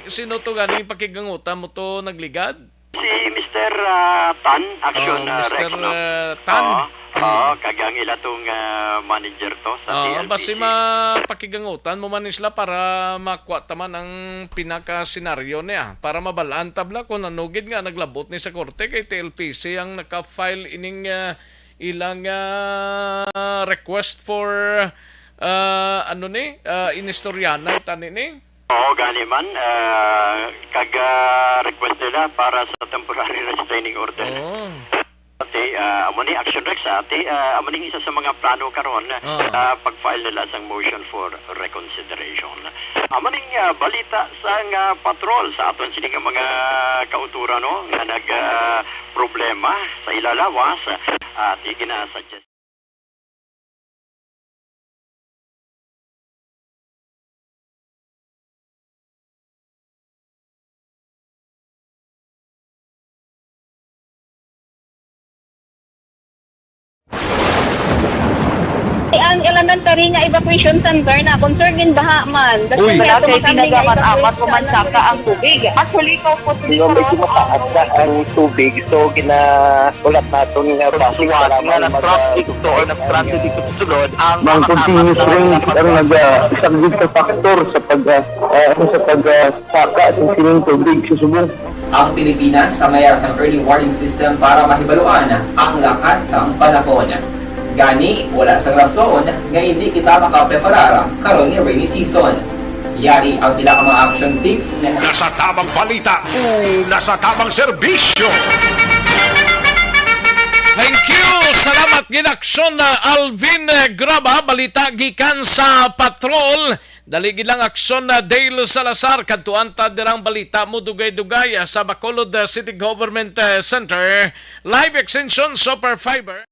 sino to gani pakigangutan mo to nagligad? Si Mr. Tan, action Rex, Mr. no? Tan. Kagang ila tong manager to sa TLPC. Basi mapakigangutan mo man isla para makuha taman ang pinaka-senaryo niya. Para mabalaan tabla kung nanugid nga naglabot ni sa korte kay TLPC ang naka-file ining ilang request for inistoryanan tani ni. Oo, gani man. Request nila para sa temporary restraining order. Amo ni Action Rex, amo ni isa sa mga plano karon pag-file nila sa motion for reconsideration. Amo ning balita sa patrol sa aton sini nga mga kauturan no nga nag problema sa ilalawas at iginasuggest. Ang elementary nga evacuation center na concern din baha man. Uy, Kasi tinagaman amat kumansaka ang tubig. Actually, ko po medyo mataas na ang tubig. So, ulat natin nga pasiwala nga ng traffic to or nag-transit dito sa sulod. Ang continuous rain ang nag-isagid sa factor sa pagsaka sa sining tubig sa subong. Ang Pilipinas sa mayroon sa early warning system para mahibaluan ang lakat sa panahon. Gani, wala sa rason nga hindi kita makapreparara karon ni rainy season. Yari ang ilang mga action tips na Nasa tamang balita o nasa tamang serbisyo. Thank you! Salamat ginaksyon na Alvin Graba, balita gikan sa patrol. Dali gilang aksyon na Dale Salazar, kadtuan ta dirang balita mo dugay-dugay sa Bacolod City Government Center. Live extension Super Fiber.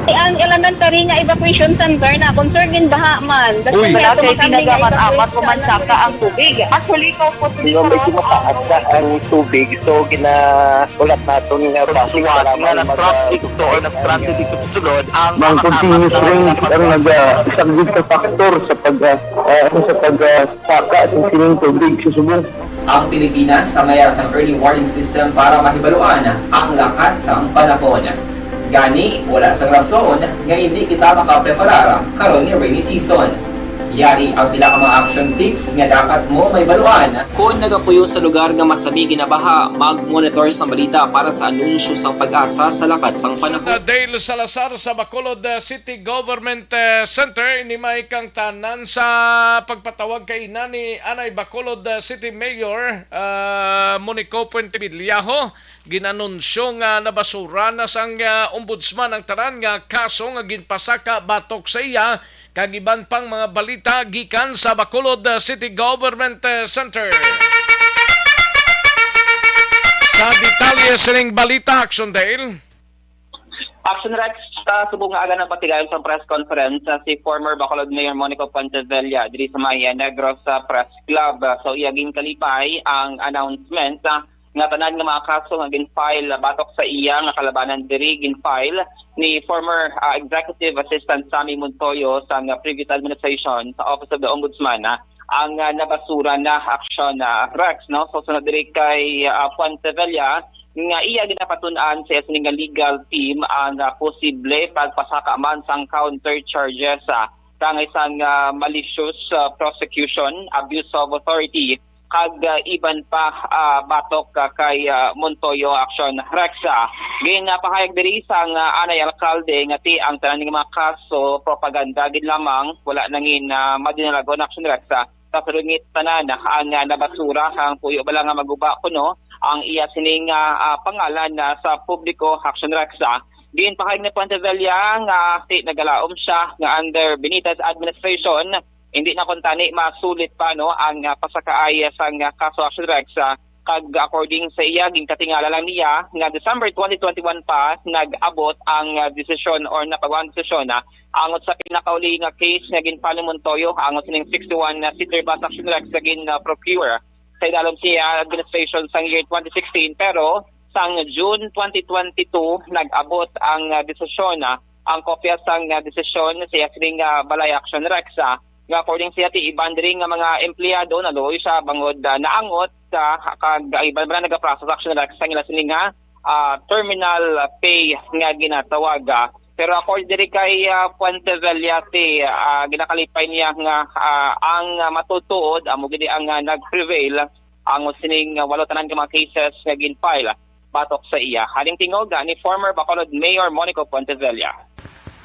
ang elementary nga evacuation center na concern din baha man. Uy, kasi tinagaman amat kumansaka ang tubig. Actually, ko po medyo mataas na ang tubig. So, ulat natin nga pasiwala nga ng traffic to or nag-transit dito sa sulod. Ang continuous rain ang nag-isagid sa factor sa pagsaka sa sining tubig sa subong. Ang Pilipinas sa mayroon sa early warning system para mahibaluan ang lakat sa panahon. Gani, wala sa rason nga hindi kita makapreparara karon ni rainy season. Yari ang pila ka mga action tips nga dapat mo may baluan. Kung nagapuyo sa lugar nga masabi ginabaha, mag-monitor sa balita para sa anunsyo sa pag-asa sa lakat sang panahon. Dale Salazar sa Bacolod City Government Center, inimay kang tanan sa pagpatawag kay ni Anay Bacolod City Mayor Monico Puente-Villaho. Ginanunsyo nga nabasura na sang ombudsman ang tanan nga kaso nga ginpasaka batok sa iya kag iban pang mga balita gikan sa Bacolod City Government Center. Sa detalye sining balita, Action Dale. Action Rex, sa subong nga aga ng patigayon sa press conference si former Bacolod Mayor Monico Puente-Villaho diri sa Maya Negros Press Club. So iyaging kalipay ang announcement nga tanan nga mga kaso nga gin-file batok sa iya nga kalabanan diri gin-file ni former Executive Assistant Sammy Montoyo sa previous administration sa Office of the Ombudsman ang nabasura na aksyon na Rex, no? So sunod diri kay Puentevilla nga iya ginapatun-an sa sining legal team ang posible pagpasaka man sang counter charges kang isang malicious prosecution, abuse of authority kag iban pa batok kay Montoyo action Rexa. Ginapahayag diri sang anay alkalde nga ti ang tanan mga kaso propaganda gid lamang wala nangin madinalagon action Rexa. Kasulungit tanan ang nabasura ang puyo bala nga maguba kuno ang iya sining pangalan sa publiko action Rexa. Ginpahayag ni Puentevilla nga nagalaom siya nga under Benitez administration hindi na kuntani masulit pa no ang pasakaay sang kaso action Rexa kag according sa iya ginkatingala lang niya nga December 2021 pa nag-abot ang desisyon or napagawa desisyon angot sa pinakauli nga case nga ginfile ni Montoyo angot sining 61 seater bus action Rexa procure sa idalom siya administration sang year 2016 pero sang June 2022 nag-abot ang desisyon ang kopya sang desisyon sa sining balay action Rexa nga according sa ti iban diri nga mga empleyado na luoy siya bangod naangot sa kag iban ba nagaprocess action Rexa sang ila sining terminal pay nga ginatawag pero according diri kay Puentevilla ti ginakalipay niya nga ang matutuod amo gid ang nag-prevail ang sining walo tanan nga mga cases nga gin-file batok sa iya. Haling tingog ni former Bacolod Mayor Monico Puentevilla.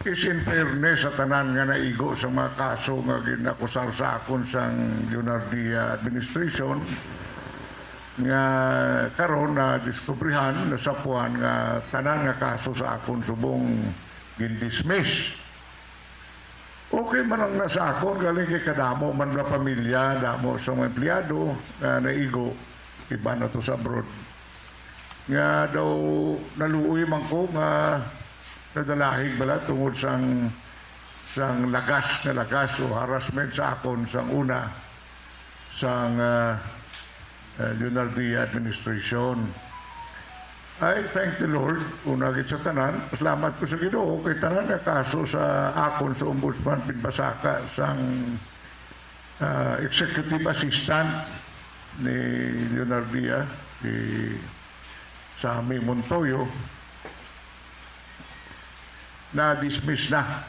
Is in fairness sa tanan nga naigo sa mga kaso nga ginakusar sa akon sang Leonardia administration nga karon na diskubrihan na sapuan nga tanan nga kaso sa akon subong gindismiss. Okay man lang na sa akon galing kay kadamo man na pamilya, damo sa mga empleyado nga naigo iba na to sa abroad. Nga daw naluoy man ko nga nadalahig bala tungod sang lagas o harassment sa akon sang una sang Leonardia administration. I thank the Lord una gid sa tanan. Salamat ko sa Ginoo kay tanan nga kaso sa akon sa Ombudsman pinpasaka sang executive assistant ni Leonardia ni Sammy Montoyo na-dismiss na.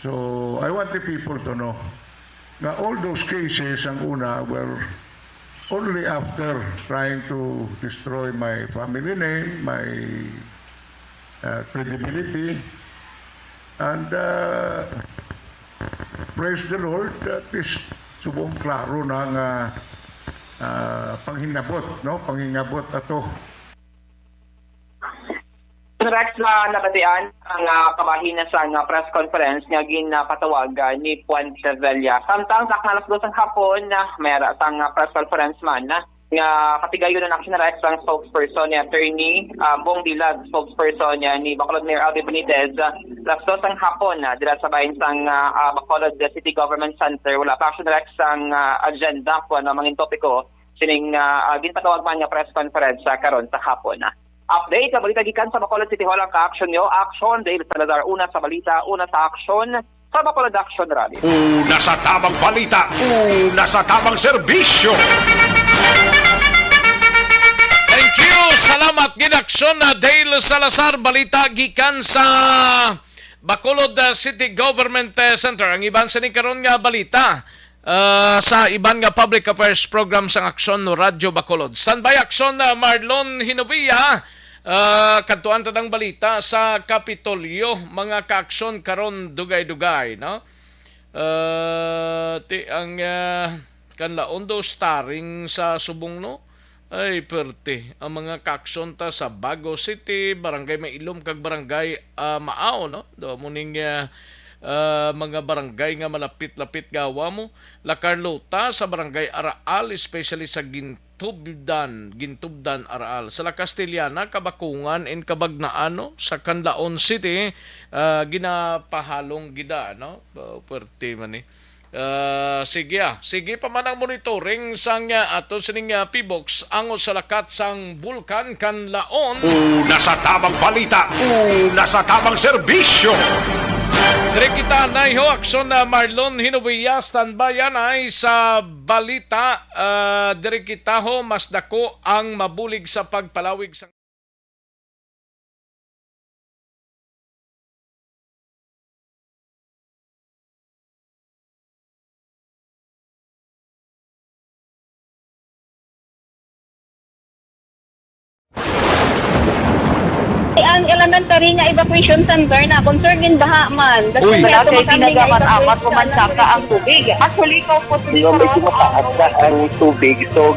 So, I want the people to know na all those cases, ang una, were only after trying to destroy my family name, my credibility, and praise the Lord, at least subong klaro ng panghinabot, no? Panghingabot ato. Rex na nabatian ang kabahina sa press conference nga ginapatawag ni Puentevilla. Samtang saknalas do sang hapon mayara sang press conference man nga katigayon na action Rex ang spokesperson ni attorney Bong Dilag, spokesperson ni Bacolod Mayor Albi Benitez. Las do sang hapon dira sa bahin sang Bacolod City Government Center wala pa action Rex ang agenda po na mga topiko sining ginapatawag man nga press conference karon sa hapon. Update sa balita gikan sa Bacolod City Hall ang ka-action nyo. Action Dale Salazar, una sa balita, una sa action sa Bacolod Action Rally. Una sa tamang balita, una sa tamang serbisyo. Thank you. Salamat ginaksyon na Dale Salazar, balita gikan sa Bacolod City Government Center. Ang iban sa ni karon nga balita sa iban nga public affairs program sang aksyon no Radyo Bacolod. Standby aksyon na Marlon Hinovia. Kantuan tanang balita sa Kapitolyo, mga kaaksyon karon dugay-dugay, no? Ang kanlaon do starring sa subong, no? Ay perte ang mga kaaksyon ta sa Bago City, Barangay Mailom kag Barangay Maaw, no? Do muning mga barangay nga malapit-lapit gawa mo. La Carlota sa Barangay Araal, especially sa Gintubdan Araal. Sa La Castellana, Kabakungan and Kabagnaan, no? Sa Canlaon City, ginapahalong gida, no? Pwerte man Sige pa man ang monitoring sang ato sining PBOX ango sa lakat sang bulkan kan laon. Una sa tamang balita, una sa tamang serbisyo. Dire kita na aksyon na Marlon Hinovia standbayan ay sa balita. Dire kita ho mas dako ang mabulig sa pagpalawig sa Ang elementary nga evacuation center na concern din baha man. Uy, kaya kaya pinagamat-amat pumansaka ang tubig. Actually, ikaw po medyo mataas na ang tubig. So,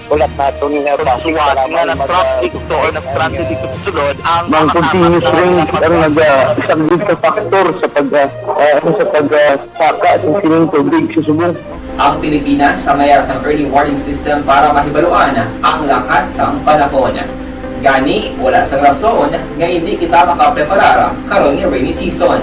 ulat natin nga pasiwag nga ng traffic or ng transit dito sa sulod. Ang continuous range ang nag-isang sa factor sa pagsaka sa sining tubig sa subong. Ang Pilipinas sa mayroon sa early warning system para mahibaluan ang lakas ng panahon. Gani, wala sang rason nga hindi kita makapreparar karon ni rainy season.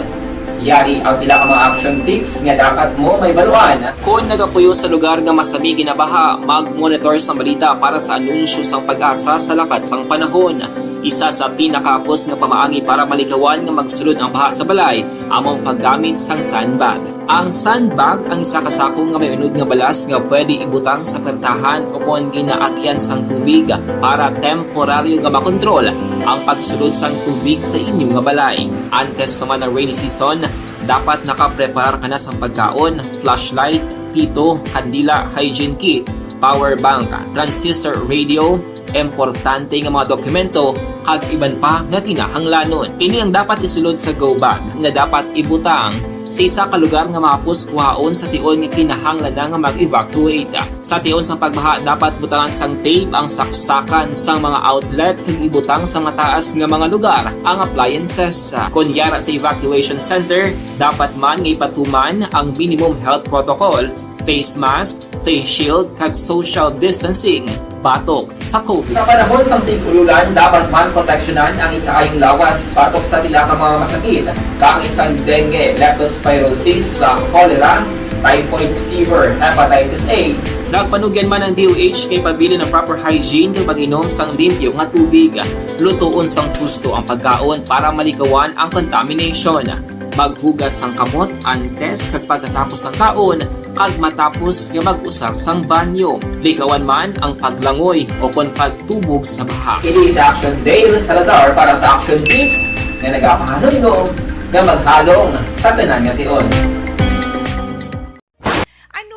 Yari ang pila ka mga action tips nga dapat mo may baluan. Kung nagapuyo sa lugar nga masabi ginabaha, mag-monitor sa balita para sa anunsyo sang pag-asa sa lakas sang panahon. Isa sa pinakapos nga pamaagi para malikawan nga magsulod ang baha sa balay, among paggamit sang sandbag. Ang sandbag ang isa kasako nga may unod nga balas nga pwede ibutang sa pertahan upon ginaagyan sang tubig para temporaryo nga makontrol ang pagsulod sang tubig sa inyong nga balay. Antes naman ng rainy season, dapat nakapreparar ka na sang pagkaon, flashlight, pito, kandila, hygiene kit, power bank, transistor radio, importante nga mga dokumento kag iban pa nga kinahanglanon. Ini ang dapat isulod sa go bag nga dapat ibutang sa isa ka lugar nga mapus kuhaon sa tion nga kinahanglan nga mag-evacuate. Sa tion sa pagbaha dapat butangan sang tape ang saksakan sang mga outlet kag ibutang sa mataas nga mga lugar ang appliances. Kunyara sa evacuation center, dapat man nga ipatuman ang minimum health protocol, face mask, face shield kag social distancing batok sa COVID. Sa panahon sa tig-ululan, dapat man proteksyonan ang ikaayong lawas batok sa pila ka mga masakit, kang isang dengue, leptospirosis, cholera, typhoid fever, hepatitis A. Nagpanugyan man ang DOH kay pabili ng proper hygiene kay pag-inom sang limpyo nga tubig. Lutuon sang gusto ang pagkaon para malikawan ang contamination. Maghugas sang kamot antes kag pagkatapos ang kaon kag matapos nga mag-usar sang banyo. Likawan man ang paglangoy o kon pagtubog sa baha. It is Action Dale Salazar para sa Action Tips na nagapahanong nga maghalong sa tanan nga tion.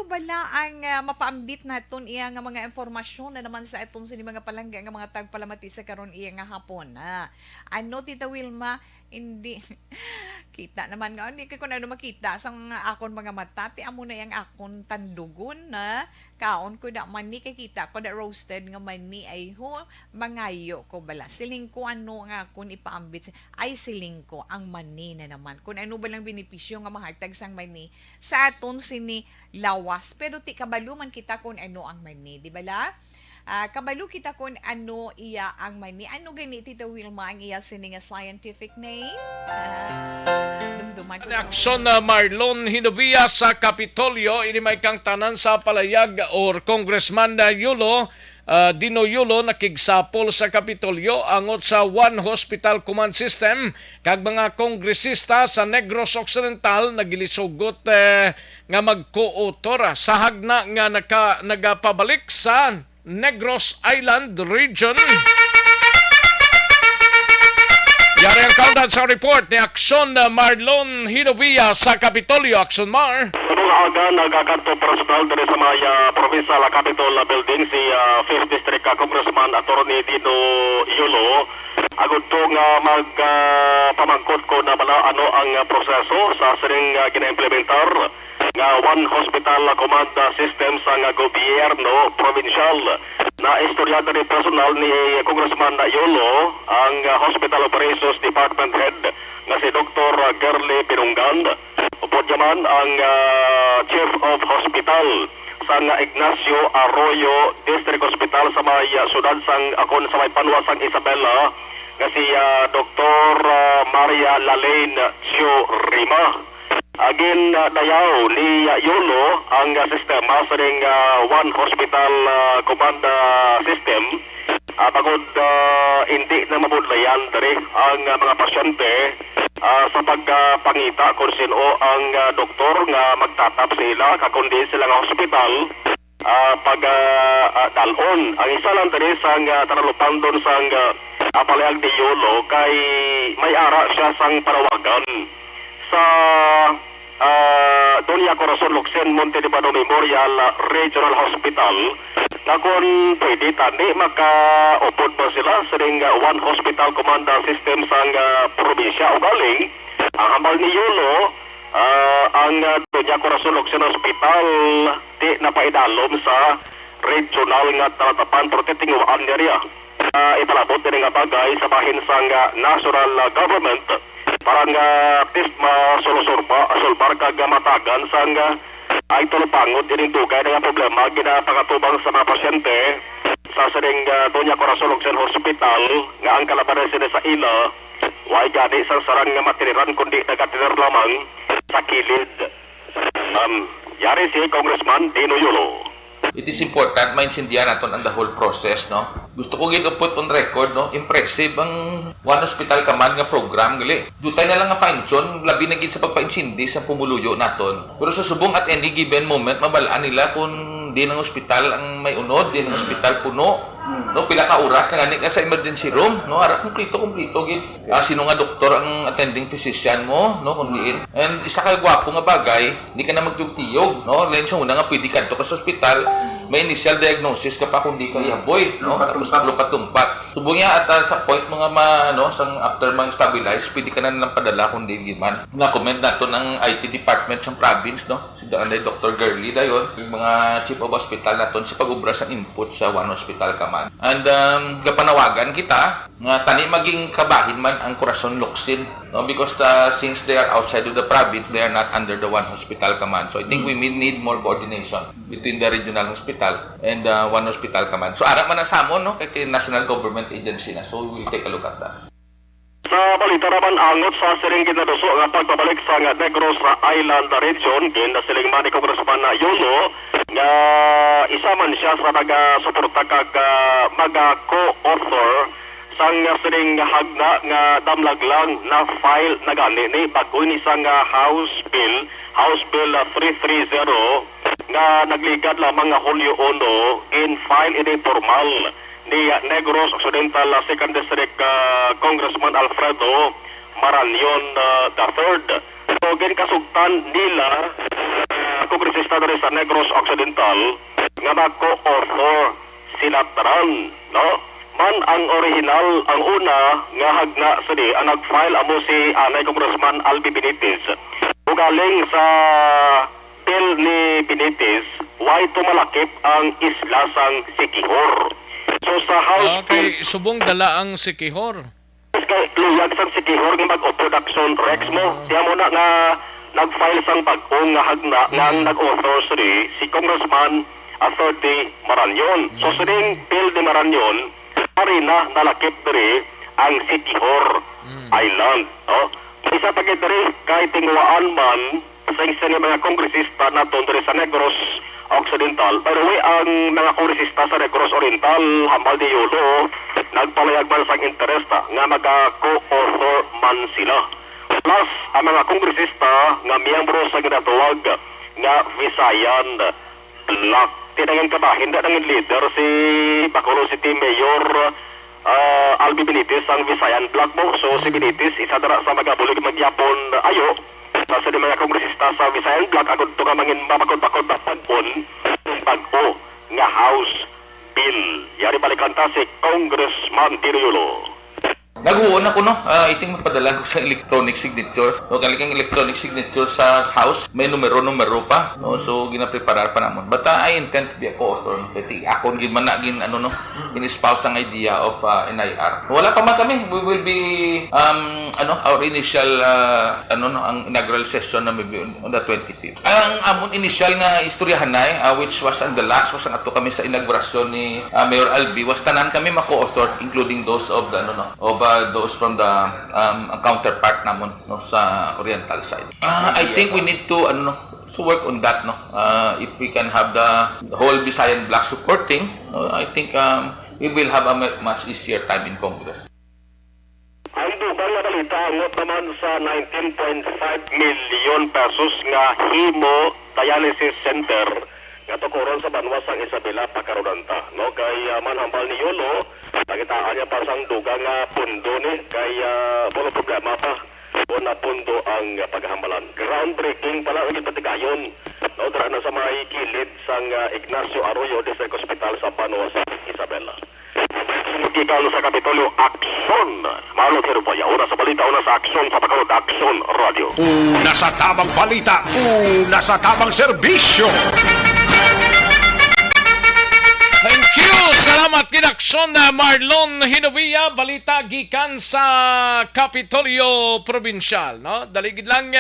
Bala ang mapaambit naton iya nga mga informasyon na naman sa aton sini mga palangga nga mga tagpalamati sa karon iya nga hapon. Ano Tita Wilma, hindi kita naman nga hindi ko na makita sang akon mga mata ti amo na yang akon tandugon na kaon ko da mani kay kita ko da roasted nga mani ay ho mangayo ko bala siling ko ano nga akon ipaambit ay siling ko ang mani na naman kun ano ba lang benepisyo nga mahatag sang mani sa aton sini lawas pero ti kabalo man kita kun ano ang mani di bala. Kabalo kita kung ano iya ang mani. Ano gani Tita Wilma ang iya sining scientific name? Dumduman ko. Aksyon na Marlon Hinovia sa Kapitolyo. Ini may kang tanan sa palayag or Congressman na Yulo. Dino Yulo nakigsapol sa Kapitolyo angot sa One Hospital Command System kag mga kongresista sa Negros Occidental nagilisugot nga magkootora sa hagna nga nagapabalik sa Negros Island Region. Yari ang countdown sa report ni Aksyon Marlon Hinovia sa Kapitolyo. Aksyon Mar. Karong aga nagakanto personal dari sa mga provincial Capitol building si 5th District Congressman Attorney Dino Yulo. Agud to nga magpamangkot ko na bala ano ang proseso sa sining gina-implementar nga One Hospital Command System sa gobyerno provincial. Na istoryado rin personal ni Congressman Yulo ang Hospital Operations Department Head nga si Dr. Gerly Pinunggan. Upod yaman ang Chief of Hospital sa Ignacio Arroyo District Hospital sa may sudad sang akon sa may panwasang Isabela nga si Dr. Maria Lalaine Chio Rima. Agin dayaw ni Yulo ang sistema sa ring One Hospital Command System. Pagod hindi na mabudlayan dari ang mga pasyente sa pagpangita kung sino ang doktor nga magtatap sila kakundi sila nga hospital pag dalon. Ang isa lang dari sang tanalupan doon sang palayag ni Yulo kay may ara siya sang parawagan sa Doña Corazon Locsin Monte de Pado Memorial Regional Hospital na kung pwede tani makaupod pa sila sa ring One Hospital Command System sang probinsya o galing ang hambal ni Yulo ang Doña Corazon Locsin Hospital di napaidalom sa regional nga talatapan protecting area ipalabot din nga bagay sa bahin sang national government parang test masolbar kag matagan sang ay tulupangod din dugay nga problema ginapangatubang sa mga pasyente sa saring Doña Corazon Locsin Hospital nga ang kalabanan sila sa ila way gani sang sarang nga matiriran kundi nagatiner lamang sa kilid. Yari si Congressman Dino Yulo. It is important maintindihan natin ang the whole process, no? Gusto ko put on record, no? Impressive ang One Hospital Command nga program, gali. Dutay na lang nga function, labi na gid sa pagpaintindi sa pumuluyo naton. Pero susubong at any given moment, mabalaan nila kung di ng hospital ang may unod, di ng hospital puno. No, pila ka oras na gani ka sa emergency room, no? Ara kompleto gid. Sino nga doktor ang attending physician mo, no? Kundiin. And isa ka gwapo nga bagay, di ka na magtugtiyog, no? Lain sa una nga pwede ka to ka sa hospital, may initial diagnosis ka pa kundi ka ihaboy, no? Tapos tumpat. Subong niya at sa point mga sang after mang stabilize, pwede ka na lang padala kundi giman. Na-comment nato ng IT department sa province, no? Si Dr. Gurley dayon, yung mga chief of hospital naton sa pag-ubra sa input sa One Hospital Command. And gapanawagan kita nga tani maging kabahin man ang Corazon Locsin, no? Because since they are outside of the province, they are not under the One Hospital Command. So I think we need more coordination between the regional hospital and One Hospital Command. So ara man sa amon, no, kay national government agency na. So we will take a look at that. Sa balita naman angot sa siring ginaduso nga pagpabalik sa Negros Island region siling man ni Congressman Yulo nga isa man siya sa naga-suporta kag maga-co-author sang siring hagna nga damlag lang na file na gani ni bago ni sang House Bill 330 nga nagligad lamang nga Hulyo 1 in file ini formal ni Negros Occidental 2nd District Congressman Alfredo Maranyon III. So, ginkasugtan nila kongresista rin sa Negros Occidental nga mag-co-author sila taran, no? Man ang original, ang una nga hagna sini ang nag-file amo si Anay Congressman Albi Benitez. Ugaling sa bill ni Benitez, why tumalakip ang isla sang Siquijor. So sa House Bill, subong dala ang Siquijor. Kay luyag sang Siquijor nga mag-production Rex mo. Diya mo na nga nag-file sang bag-ong nga hagna nga nag-author si Congressman Attorney Maranyon. So sining bill ni Maranyon, pari na nalakip diri ang Siquijor Island. No? Isa pa diri kay tingwaan man sa isa ni mga kongresista naton diri sa Negros Occidental. By the way, ang mga kongresista sa Negros Oriental, hambal di Yulo, nagpalayag man sang interest nga maga-co-author man sila. Plus, ang mga kongresista nga miyembro sa ginatawag nga Visayan Bloc. Tinangan ka ba? Hindi nangin leader si Bacolod City Mayor Albi Benitez ang Visayan Bloc mo. So si Benitez, isa dara sa magabulig magyapon ayo. Sa di mga kongresista sa Visayan Bloc, agad ito nga mangin mapagod-bakod na pag-on pag-o nga House Bill. Yari balikan ta si Congressman Dino Yulo. Naguon ako, no? Iting mapadala ko sa electronic signature. No, galing electronic signature sa house. May numero pa. No? So, ginapreparar pa namon. But I intend to be a co-author. Kasi ako gin man na in-espouse ang idea of NIR. Wala pa man kami. We will be, our initial, ang inaugural session na maybe on the 25th. Ang amon initial nga istoryahan na, which was on the last, was ang ato kami sa inaugurasyon ni Mayor Albi, was tanan kami ma-co-author, including those of the, of those from the counterpart namon no sa oriental side. I think we need to so work on that no. If we can have the whole Visayan bloc supporting, I think we will have a much easier time in Congress. Ang dugang na balita ngot naman sa 19.5 million pesos nga hemodialysis center nga tukuron sa Banwas ang Isabela Pakarudanta no kay manhambal ni Yolo nakitaan niya pa sang dugang nga pundo ni kay wala problema pa na pundo ang paghambalan. Groundbreaking pala ang ipatigayon no dara na sa may kilid sang Ignacio Arroyo District Hospital sa Banwas Isabela. Ikaw sa Kapitolyo, Aksyon! Marlon Herupoya, una sa balita, una sa Aksyon sa Bacolod, Aksyon Radio. Una sa tamang balita, una sa tamang serbisyo. Thank you! Salamat kinaksyon na Marlon Hinovia, balita gikan sa Kapitolyo Provincial. No? Daligid lang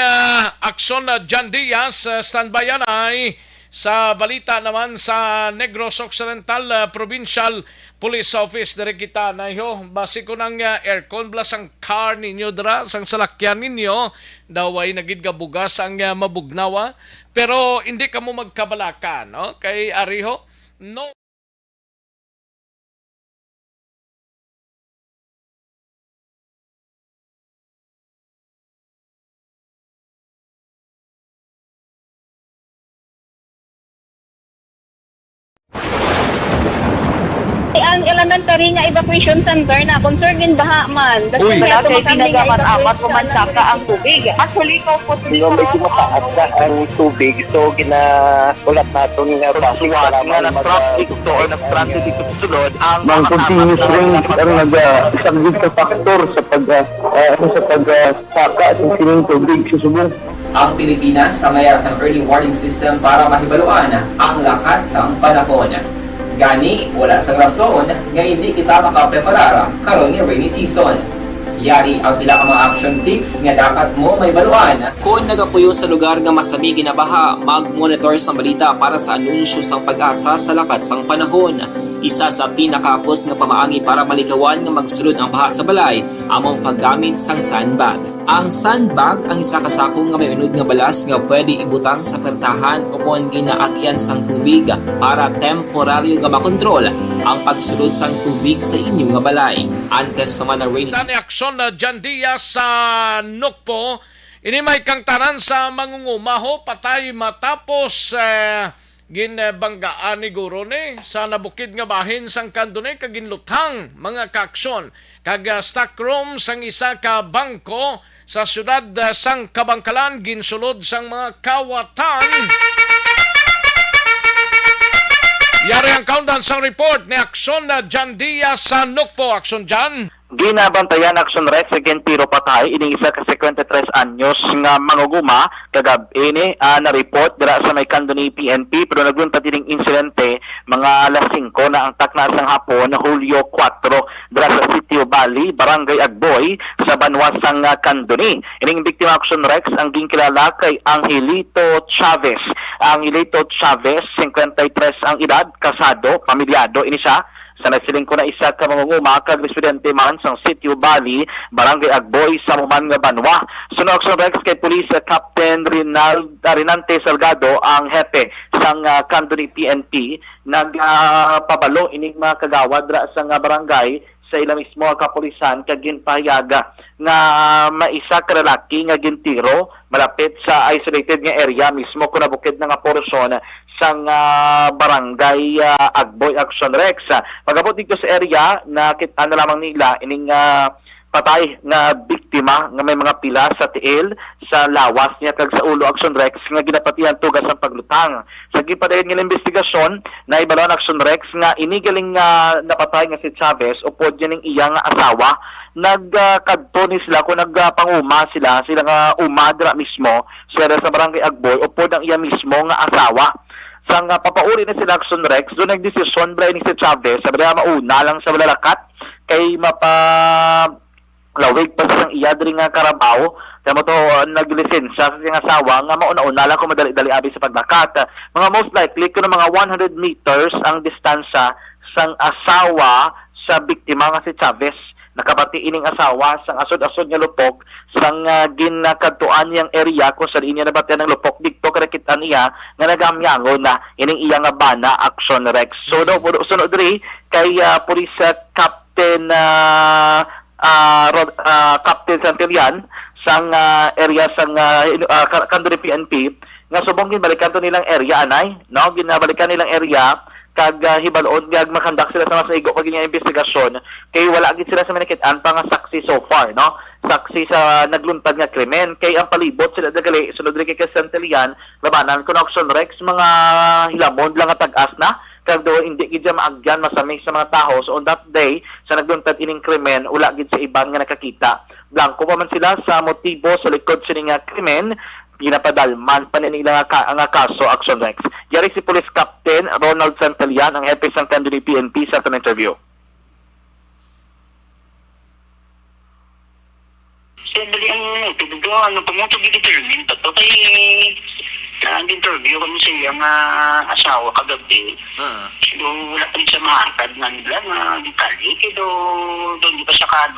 aksyon na John Diaz, standby ay sa balita naman sa Negros Occidental Provincial Police Office. Dari kita na base ko ng aircon plus ang car ninyo dra, sang salakyan ninyo, daw ay nagidgabugas ang mabugnawa. Pero hindi ka mo magkabalaka, no? Kay Ariho, no. Ang elementary nga evacuation center na concerned in baha man. Uy, kaya kay pinagaman-amat evacuation pumansaka ang tubig. Actually, ikaw po siguro medyo mataas na ang tubig. So, ulat natin nga pasiwag nga ng traffic to or nag-transit dito sa sulod. Ang continuous rain ang nag-isang sa factor sa pagsaka ng sining tubig sa subong. Ang Pilipinas sa mayroon sa early warning system para mahibaluan ang lakas ng panahon. Gani, wala sang rason nga hindi kita makapreparara karon ni rainy season. Yari ang pila ka mga action tips nga dapat mo may baluan. Kung nagapuyo sa lugar nga masabi ginabaha, mag-monitor sa balita para sa anunsyo sang pag-asa sa lakat sang panahon. Isa sa pinakapos nga pamaagi para malikawan nga magsulod ang baha sa balay, among paggamit sang sandbag. Ang sandbag ang isa ka sako nga may unod nga balas nga pwede ibutang sa pertahan upon ginaagyan sang tubig para temporaryo nga makontrol ang pagsulod sang tubig sa inyong nga balay. Antes naman ang rainy season. Aksyon na John Diaz sa Nukpo, inimay kang tanan sa mangungumaho patay matapos ginbanggaan ni guro ni sa nabukid nga bahin sang kandone kaginluthang mga kaaksyon kag stock room sang isa ka bangko sa syudad sang Kabangkalan ginsulod sang mga kawatan. Yari ang countdown sang report ni aksyon na John Diaz sa Nukpo. Aksyon John. Ginabantayan action rest again tiro patay ining isa ka 53 anyos nga manguguma kagab ini na report dira sa may kando ni PNP pero nagunta tining insidente mga alas 5 na ang takna sang hapon Hulyo 4 dira sa Sitio Bali, Barangay Agboy sa Banwasang Kandoni. Ining biktima action rex ang ginkilala kay Angelito Chavez. Angelito Chavez 53 ang edad, kasado, pamilyado ini siya. Sa nagsiling ko na isa ka mangunguma kag residente man sang Sitio Bali, Barangay Agboy sa Muman nga Banwa. Sunod sa rex kay Police Captain Rinante Salgado ang hepe sang Kandoni PNP nagpabalo ining mga kagawad ra sa barangay sa ila mismo kapulisan kag ginpahayaga nga maisa ka lalaki nga gintiro malapit sa isolated nga area mismo kun nabukid na nga porsyon sang barangay Agboy Action Rex. Pagabot dito sa area, nakita na lamang nila ining patay na biktima nga may mga pila sa tiil sa lawas niya kag sa ulo Action Rex nga ginapatihan tugas ang paglutang. Sa gipadayon nga investigasyon na ibalon Action Rex nga inigaling napatay nga si Chavez upod yan ng iya nga asawa nagkadto ni sila kung nagpanguma sila nga umadra mismo sila sa barangay Agboy upod ang iya mismo nga asawa. Sang papauri na sila Action Rex, doon nagdesisyon ba ni si Chavez, sabi na mauna lang sa malalakat, kay mapalawig pa siyang iyadri nga karabaw, kaya mo to naglisensya sa siyang asawa, nga mauna-una lang kung madali-dali abi sa paglakat. Mga most likely, kung mga 100 meters ang distansya sang asawa sa biktima nga si Chavez, nakabati ining asawa sang asod-asod nga lupok sang ginakadtuan niyang area kung saan inya nabatian ng lupok dikto karakitan niya nga nagamyangon na ining iya nga bana Action Rex. So daw sunod diri kay Police Captain Captain Santillan sang area sang Kanduri PNP nga subong ginbalikan to nilang area anay, no? Ginabalikan nilang area kag hibalon gag makandak sila sa masaigo kag nga investigasyon kay wala gid sila sa manikitan pa nga saksi so far, no? Saksi sa nagluntad nga krimen kay ang palibot sila dagali sunod ri kay Santillan labanan kon Action Rex mga hilamon lang nga tag-as na kag do hindi gid maagyan masami sa mga tao. So on that day sa nagluntad ining krimen wala gid sa iban nga nakakita. Blanco pa man sila sa motibo sa likod sa nga krimen, ginapadalman pa nila nga kaso Action Rex. Yari si Police Captain Ronald Santillan, ang hepe ng Kanduri PNP sa itong interview. Dali ang tubig pumunto gidetermine to kay ang interview kami sa iyang asawa kagabi. So wala pa rin siya maangkad nga nila nga detalye kaya doon di pa siya ka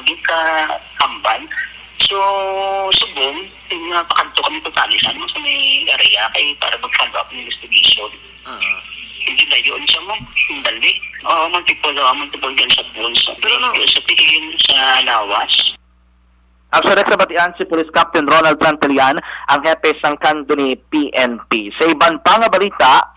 kamban. So subong pakanto kami pagkalisan sa may area kay para mag-follow up ng investigation. Hindi na yun siya mo dali. Multiple gunshot wounds sa tingin sa lawas. Action Rex sa batian si Police Captain Ronald Santillan, ang hepe sang Kanduri PNP. Sa iban pa nga balita,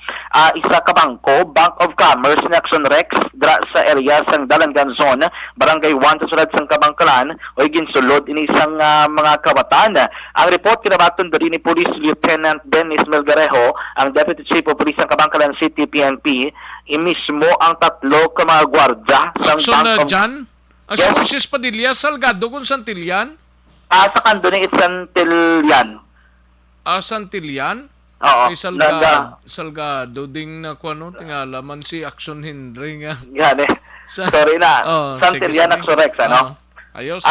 isa ka bangko, Bank of Commerce ni Action Rex dra sa area sang Dalangan Zone, Barangay 1 sa sulod sang Kabangkalan o ginsulod ini isang mga kawatan. Ang report kinabaton diri ni Police Lieutenant Dennis Melgarejo, ang Deputy Chief of Police ng Kabangkalan City PNP, imismo ang tatlo ka mga gwardya sang Bank of Ang si Mrs. Padilla Salgado kung Santillan? Sa Kanduri it's Santillan. Santillan? Oo. Ay, Salgado ding na kuano tingala man si Action Henry nga. Yan Sorry na. Santillan Action Rex ano? Ayos.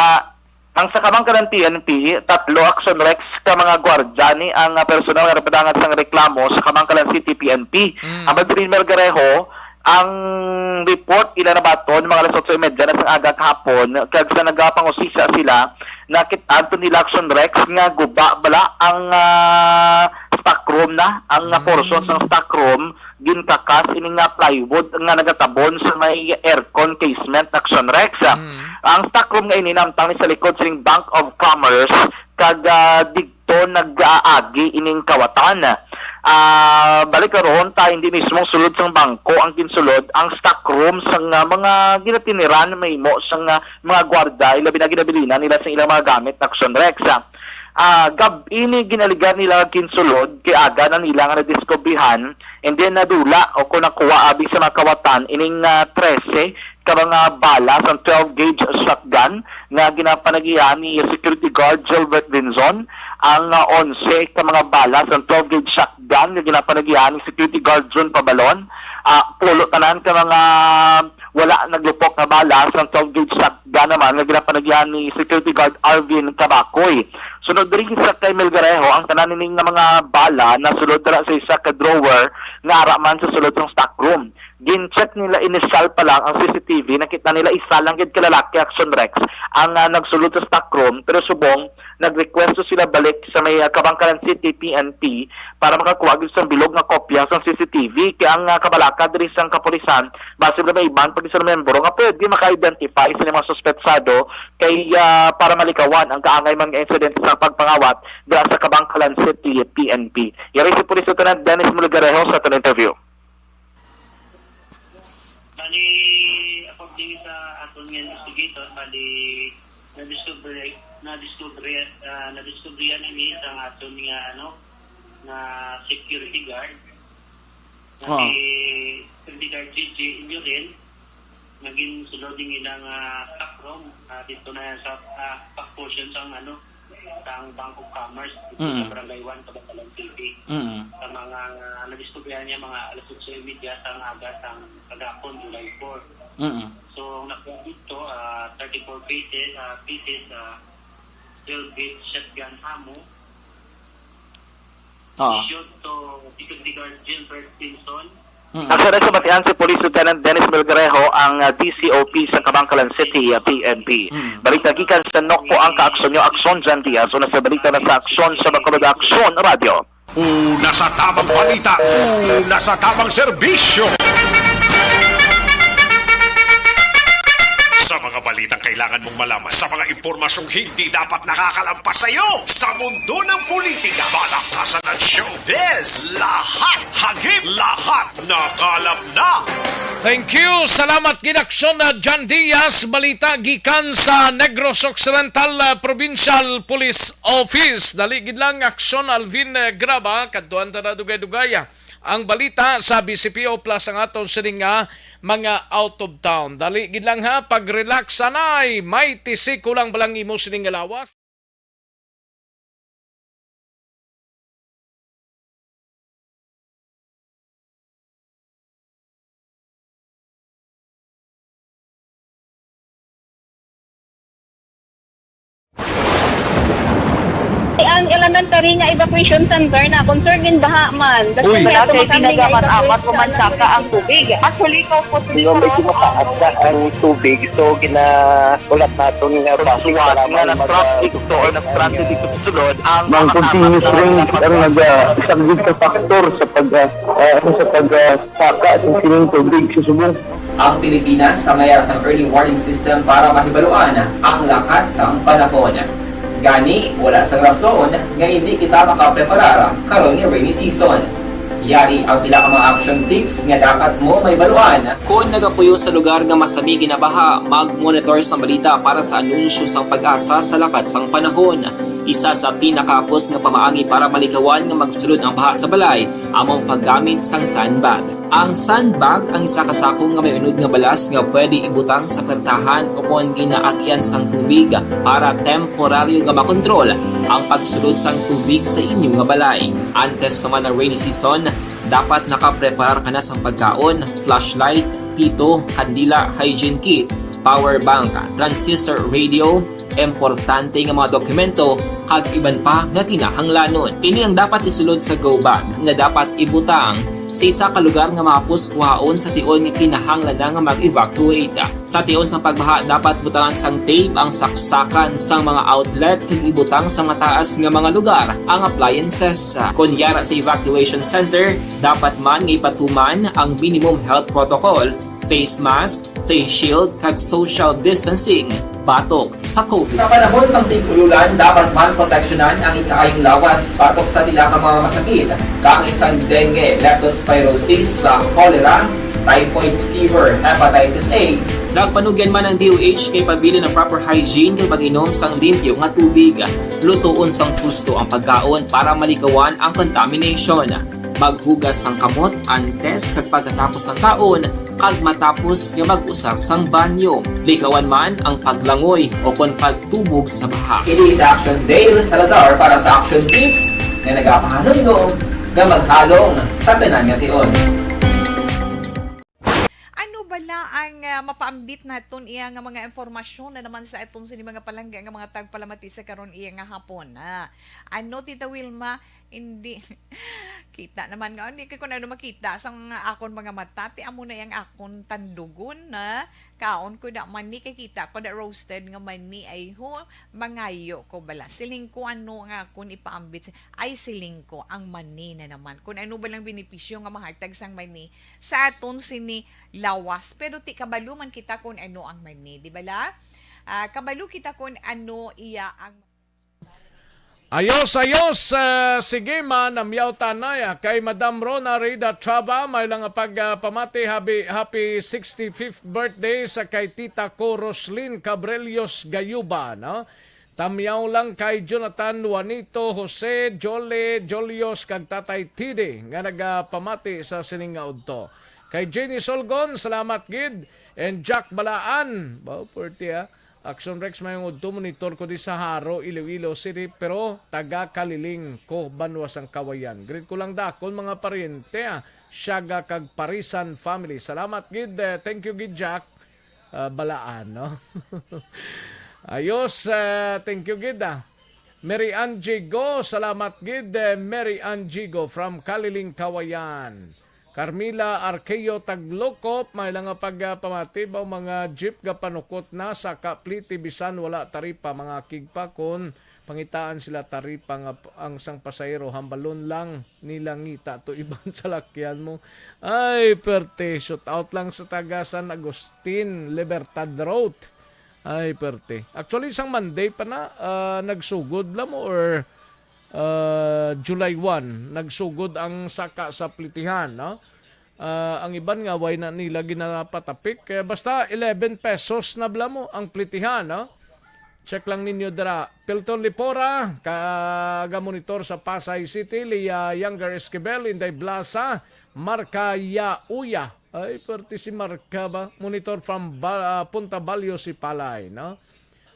Ang sa Kabangkalan PNP, tatlo Action Rex ka mga gwardya ni ang personal nga repadangan sang reklamo sa Kabangkalan City PNP. Ang Madrid Melgarejo, ang report ila na baton mga alas 8:30 na sa aga kahapon kag sa nagapangusisa sila nakit-an to nila Action Rex nga guba bala ang stockroom na ang portion ng stockroom ginkakas ini nga plywood nga nagatabon sa may aircon casement Action Rex. Ang stockroom nga ini namtang ni sa likod sining Bank of Commerce kag dikto nag-aagi ining kawatan. Balik karon ta hindi mismo sulod sang bangko ang ginsulod ang stock room sang mga ginatiniran may mo sang mga gwarda ilabi na ginabilinan nila sa ilang mga gamit na Action Rex. Ini ginaligan nila ginsulod kay aga na nila nga nadiskubrihan and then nadula o kung nakuha abi sa mga kawatan ining 13 ka mga bala sa 12 gauge shotgun nga ginapanagihan ni security guard Gilbert Vinzon, ang 11 ka mga bala sa 12 gauge shotgun nga ginapanagihan ni security guard John Pabalon, pulo tanan ka mga wala naglupok na bala sa 12 gauge shotgun naman nga ginapanagihan ni security guard Arvin Cabacoy. Sunod diri sa kay Melgarejo ang tanan ning mga bala na sulod dira sa isa ka drawer nga ara man sa sulod ng stock room. Gin-check nila initial pa lang ang CCTV, nakita nila isa lang gid kalalaki Action Rex ang nagsulod sa stock room pero subong nagrequest sila balik sa may Kabangkalan City PNP para makakuha gid sa bilog nga kopya sa CCTV kay ang kabalaka diri sa kapulisan base na may iban pag sa membro nga pwede maka-identify sa mga suspetsado kay para malikawan ang kaangay mga incident sa pagpangawat dira sa Kabangkalan City PNP. Yari si Police Lieutenant Dennis Melgarejo sa itong interview. Bali, according sa atong investigator, bali na-discoveryan ini sa atong na security guard. Security guard GG Injurin, naging suloding ilang stockroom dito na sa back portion sa sa Bank of Commerce dito sa Barangay 1, Kabangkalan City. Sa mga na-discoveryan niya mga alas 8:30 sa aga sa kagapon, July 4. So, nakuha dito 34 pieces 12 gauge shotgun ammo. Issued to security guard Gilbert Pinson Actually, sa batian si Police Lieutenant Dennis Melgarejo ang DCOP sa Cabangcalan City, PNP. Balita gikan sa NOC po ang kaaksyon nyo, Aksyon Jan Diaz. Una sa balita na sa aksyon sa Bacolod Aksyon Radio. Una sa tamang balita, una sa tamang serbisyo. Sa mga balitang kailangan mong malaman, sa mga impormasyong hindi dapat nakakalampas sa iyo, sa mundo ng politika, balakasan at showbiz, lahat hagip, lahat nakalap na. Thank you. Salamat ginaksyon na John Diaz. Balita gikan sa Negros Occidental Provincial Police Office. Daligid lang aksyon Alvin Graba. Kaduan na dugay-dugaya. Ang balita sa BCPO Plus ang aton sining mga out of town. Daligid lang ha. Pag-relax sanay. May tisiko lang balang imo sining lawas. Ang elementary nga evacuation center na concerned in baha man. Uy, kaya kasi pinagamat-amat kumansaka ang tubig. Actually, ko po Medyo mataas na ang tubig, so ginaulat natin nga pasiwag nga ng traffic to or nag-transit dito sa sulod ang continuous rain ang isang good factor sa pagsaka ng sining tubig sa subong. Ang Pilipinas sa mayroon sa early warning system para mahibaluan ang lakas ng panahon. Gani, wala sa rason nga hindi kita makapreparara karon ni rainy season. Yari ang pila ka mga action tips nga dapat mo may baluan. Kung nagapuyo sa lugar nga masabi ginabaha, mag-monitor sa balita para sa anunsyo sang pag-asa sa lakat sang panahon. Isa sa pinakapos nga pamaagi para malikawan nga magsulod ang baha sa balay, among paggamit sang sandbag. Ang sandbag ang isa ka sako nga may unod nga balas nga pwede ibutang sa pertahan upon ginaagyan sang tubig para temporaryo nga makontrol ang pagsulod sang tubig sa inyong nga balay. Antes naman ng rainy season, dapat nakapreparar ka na sang pagkaon, flashlight, pito, kandila, hygiene kit, power bank, transistor radio, importante nga mga dokumento kag iban pa nga kinahanglanon. Ini ang dapat isulod sa go bag nga dapat ibutang sa isa ka lugar nga mapus kuhaon sa tion nga kinahanglan nga mag-evacuate. Sa tion sa pagbaha dapat butangan sang tape ang saksakan sang mga outlet kag ibutang sa mataas nga mga lugar ang appliances. Kunyara sa evacuation center, dapat man nga ipatuman ang minimum health protocol, face mask, face shield kag social distancing. Batok sa COVID. Sa panahon sa tig-ululan, dapat man proteksyonan ang ikaayong lawas batok sa pila ka mga masakit. Kang isang dengue, leptospirosis, cholera, typhoid fever, hepatitis A. Nagpanugyan man ang DOH kay pabili ng proper hygiene kay pag-inom sang limpyo nga tubig. Lutuon sang gusto ang pagkaon para malikawan ang contamination. Maghugas sang kamot antes kag pagkatapos ang kaon kag matapos nga mag-usar sang banyo. Likawan man ang paglangoy o kon pagtubog sa baha. Kini sa Action Dale Salazar para sa Action Tips nga nagapahanundong nga maghalong sa tanan nga tion. Ano bala ang mapaambit naton iya nga mga informasyon na naman sa itong sini mga palangga nga mga tagpalamati sa karon iya nga hapon. Ano Tita Wilma, hindi kita naman nga hindi ko na makita sang akon mga mata ti amo na yang akon tandugon na kaon ko da mani kay kita ko da roasted nga mani ay ho mangayo ko bala siling ko ano nga akon ipaambit ay siling ko ang mani na naman kun ano ba lang benepisyo nga mahatag sang mani sa aton sini lawas pero ti kabalo man kita kun ano ang mani di bala kabalo kita kun ano iya ang Ayos, sige man, namyaw tanay kay Madam Rona Rida Traba, may lang pagpamati happy 65th birthday sa kay Tita ko Roslyn Cabrelios Gayuba, no? Tamyaw lang kay Jonathan Juanito Jose Jolios kag Tatay Tide nga nagpamati sa siningaud to. Kay Jenny Solgon, salamat gid, and Jack Balaan, purty Action Rex may udto monitor ko di sa Haro, Iloilo City pero taga Kaliling ko Banwas ang Kawayan. Greet ko lang dakon mga pariente Siaga kag Parisan family. Salamat gid, thank you gid Jack Balaan no. Ayos, thank you gid Mary Ann Jigo, salamat gid Mary Ann Jigo from Kaliling Kawayan. Carmila Arqueo Taglokop, may lang nga pagpamatibaw mga jeep ga panukot na sa Kapliti bisan wala taripa mga kigpa kon pangitaan sila taripa nga ang sang pasahero hambalon lang nilangita to iban sa lakyan mo. Ay perte, shoot out lang sa taga San Agustin Libertad Road. Ay perte. Actually isang Monday pa na nagsugod lang mo or July 1 nagsugod ang saka sa Plitihan, no? Ang iban nga way na nila ginapatapik kaya basta 11 pesos na bla mo ang Plitihan, no? Check lang ninyo dira. Pilton Lipora, kaga-monitor sa Pasay City, Lia Younger Esquivel, Inday Blasa, Marca Yauya. Ay, perti si Marca ba? Monitor from Punta Balyo si Palay, no?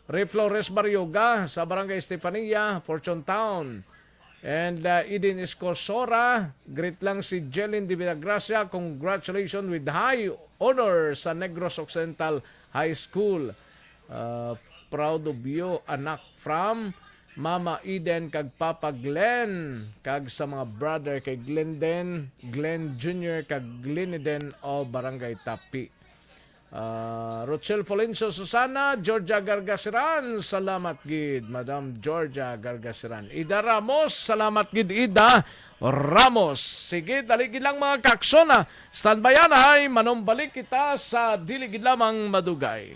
Ray Flores Baryoga sa Barangay Estefania, Fortune Town. And Eden Escosora, great lang si Jelyn Di Villagracia. Congratulations with high honor sa Negros Occidental High School. Proud of you, anak from Mama Eden kag Papa Glenn. Kag sa mga brother kay Glenden, Glenn Jr. kag Gleniden o Barangay Tapi. Rochelle Folencio Susana, Georgia Gargasiran, salamat gid, Madam Georgia Gargasiran. Ida Ramos, salamat gid Ida Ramos. Sige, daligid lang mga kaksona. Standby yan ay manumbalik kita sa diligid lamang madugay.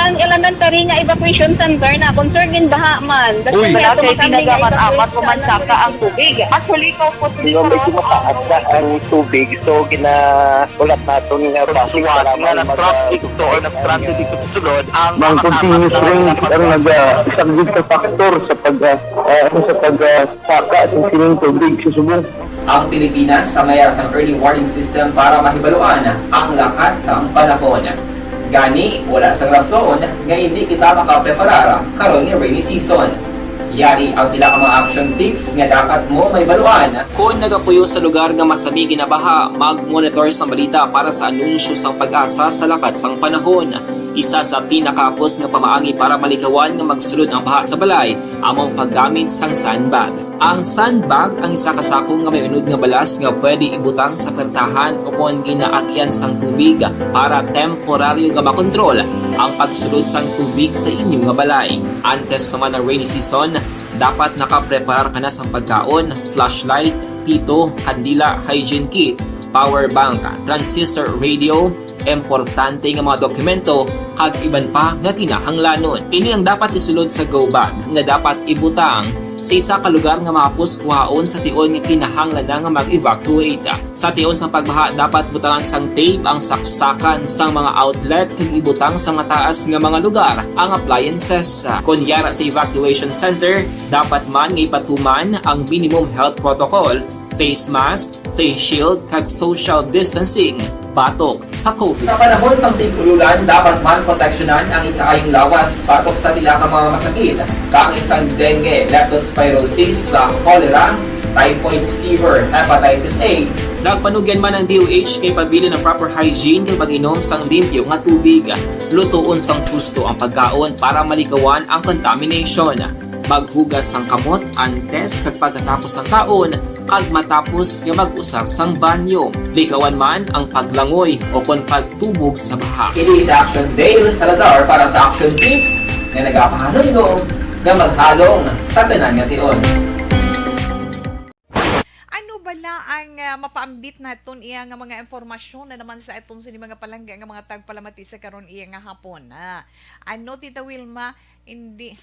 Ang elementary nga evacuation center na concern din baha man. Uy, nga kaya tumakaming pinagaman-amat evacuation kumansaka ang tubig. Actually, ikaw po medyo mataas na ang tubig. So, ulat natin nga pasiwat nga na-trap dito or na-stranded dito sa sulod. Ang continuous rain ang nag-isang factor sa pagsaka sa sining tubig sa subong. Ang Pilipinas sa may asang early warning system para mahibaluan ang lakas ng panahon. Gani, wala sang rason nga hindi kita makapreparara karon ni rainy season. Yari ang pila ka mga action tips nga dapat mo may baluan. Kung nagapuyo sa lugar nga masami ginabaha, mag-monitor sa balita para sa anunsyo sang pag-asa sa lakas sang panahon. Isa sa pinakapos nga pamaagi para malikawan nga magsulod ang baha sa balay, among paggamit sang sandbag. Ang sandbag ang isa kasako nga may unod nga balas nga pwede ibutang sa pertahan upon ginaagyan sang tubig para temporaryo nga makontrol ang pagsulod sang tubig sa inyong nga balay. Antes naman ng rainy season, dapat nakapreparar ka na sang pagkaon, flashlight, pito, kandila, hygiene kit, power bank, transistor radio, importante nga mga dokumento kag iban pa nga kinahanglanon. Ini ang dapat isulod sa go bag nga dapat ibutang sa isa ka lugar nga mapos kuhaon sa tion nga kinahanglan nga mag-evacuate. Sa tion sa pagbaha dapat butangan sang tape ang saksakan sang mga outlet kag ibutang sa mataas nga mga lugar ang appliances. Kunyara sa evacuation center, dapat man nga ipatuman ang minimum health protocol, face mask, face shield kag social distancing batok sa COVID. Sa panahon sa tig-ululan, dapat man proteksyonan ang ikaayong lawas batok sa pila ka mga masakit. Kang isang dengue, leptospirosis, cholera, typhoid fever, hepatitis A. Nagpanugyan man ang DOH kay pabili ng proper hygiene kay pag-inom sang limpyo nga tubig. Lutuon sang gusto ang pagkaon para malikawan ang contamination. Maghugas sang kamot antes kag pagkatapos ang kaon kag matapos nga mag-usar sang banyo. Likawan man ang paglangoy o kon pagtubog sa baha. It is Action Dale Salazar para sa Action Tips na nagapahanong nga maghalong sa tanan nga tion. Ano bala ang mapaambit naton iya nga mga informasyon na naman sa aton sa mga palangga nga mga tagpalamati sa karon iya nga hapon. Ano Tita Wilma, hindi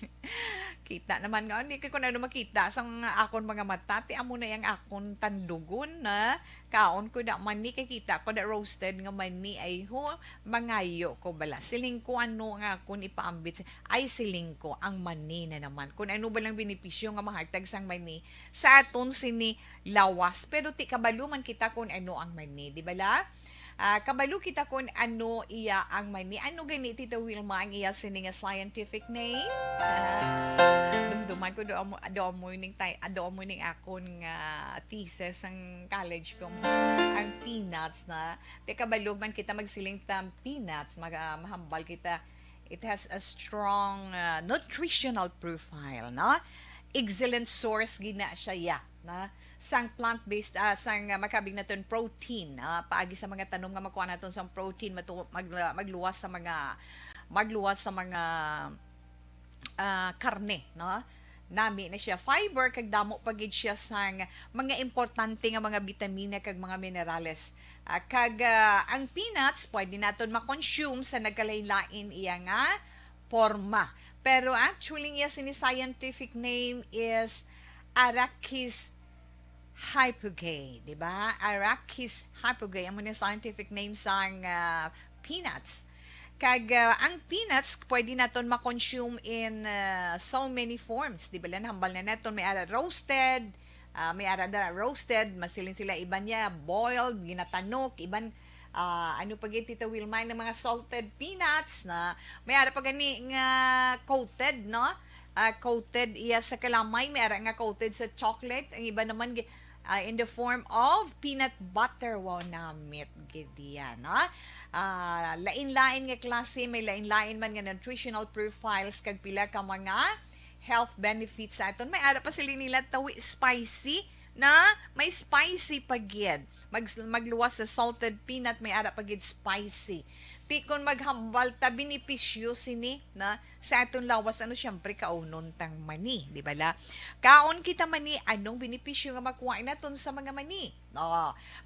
kita naman nga hindi ko na makita sang akon mga mata ti amo na yang akon tandugon na kaon ko da mani kay kita ko da roasted nga mani ay ho mangayo ko bala siling ko ano nga akon ipaambit ay siling ko ang mani na naman kun ano ba lang benepisyo nga mahatag sang mani sa aton sini lawas pero ti kabalo man kita kun ano ang mani di bala. Kabalo kita kung ano iya ang mani. Ano gani Tita Wilma ang iya sining scientific name? Dumduman ko doon mo ning akon nga thesis ang college ko. Ang peanuts na. Te kabalo man kita magsiling tam peanuts, mahambal kita. It has a strong nutritional profile, no? Excellent source gina siya ya, na sang plant-based sang makabig naton protein paagi sa mga tanom nga makuha naton sang protein magluwas sa mga karne, no? Nami na siya fiber kag damo pagid siya sang mga importante nga mga bitamina kag mga minerales. Ang peanuts pwede naton ma-consume sa nagkalain-lain iya nga forma. Pero actually yes, in scientific name is Arachis hypogae, di ba? Arachis hypogae ang mga scientific name sang peanuts. Ang peanuts pwede naton ma-consume in so many forms, di ba? Hambal na naton may ara roasted, masilin sila iban niya boiled, ginatanok, iban ano pag Tita Wilma ng mga salted peanuts na may ara pa gani nga coated, no? Coated iya sa kalamay, may ara nga coated sa chocolate, ang iba naman in the form of peanut butter. Wow, namit gidiya, no? Lain-lain nga klase, may lain-lain man nga nutritional profiles kag pila ka mga health benefits sa aton. May ara pa sila nila tawi spicy, na may spicy pagid. Magluwas sa salted peanut, may ara pagid spicy. Ti kon maghambal ta benepisyo sini na sa aton lawas ano syempre kaunon tang mani, di ba la? Kaon kita mani, anong benepisyo nga makuha naton sa mga mani?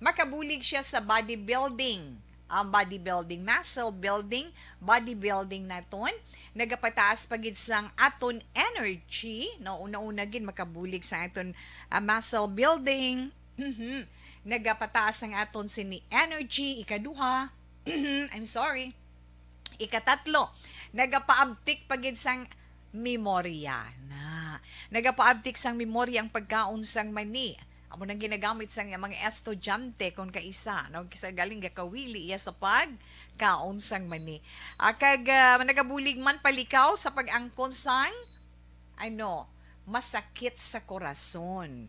Makabulig siya sa bodybuilding. Bodybuilding, muscle building, bodybuilding naton, nagapataas pagid sang aton energy, no, una-una gid makabulig sa aton muscle building. Nagapataas ang aton sini energy, ikaduha. Ikatatlo, nagapaabtik pagid sang memorya na. Nagapaabtik sang memorya ang pagkaon sang mani. Amo nang ginagamit sa mga estudyante kung kaisa, no? Kisa galing gakawili iya sa pagkaon sang mani. Nagabulig man palikaw sa pag-angkon sang masakit sa korason.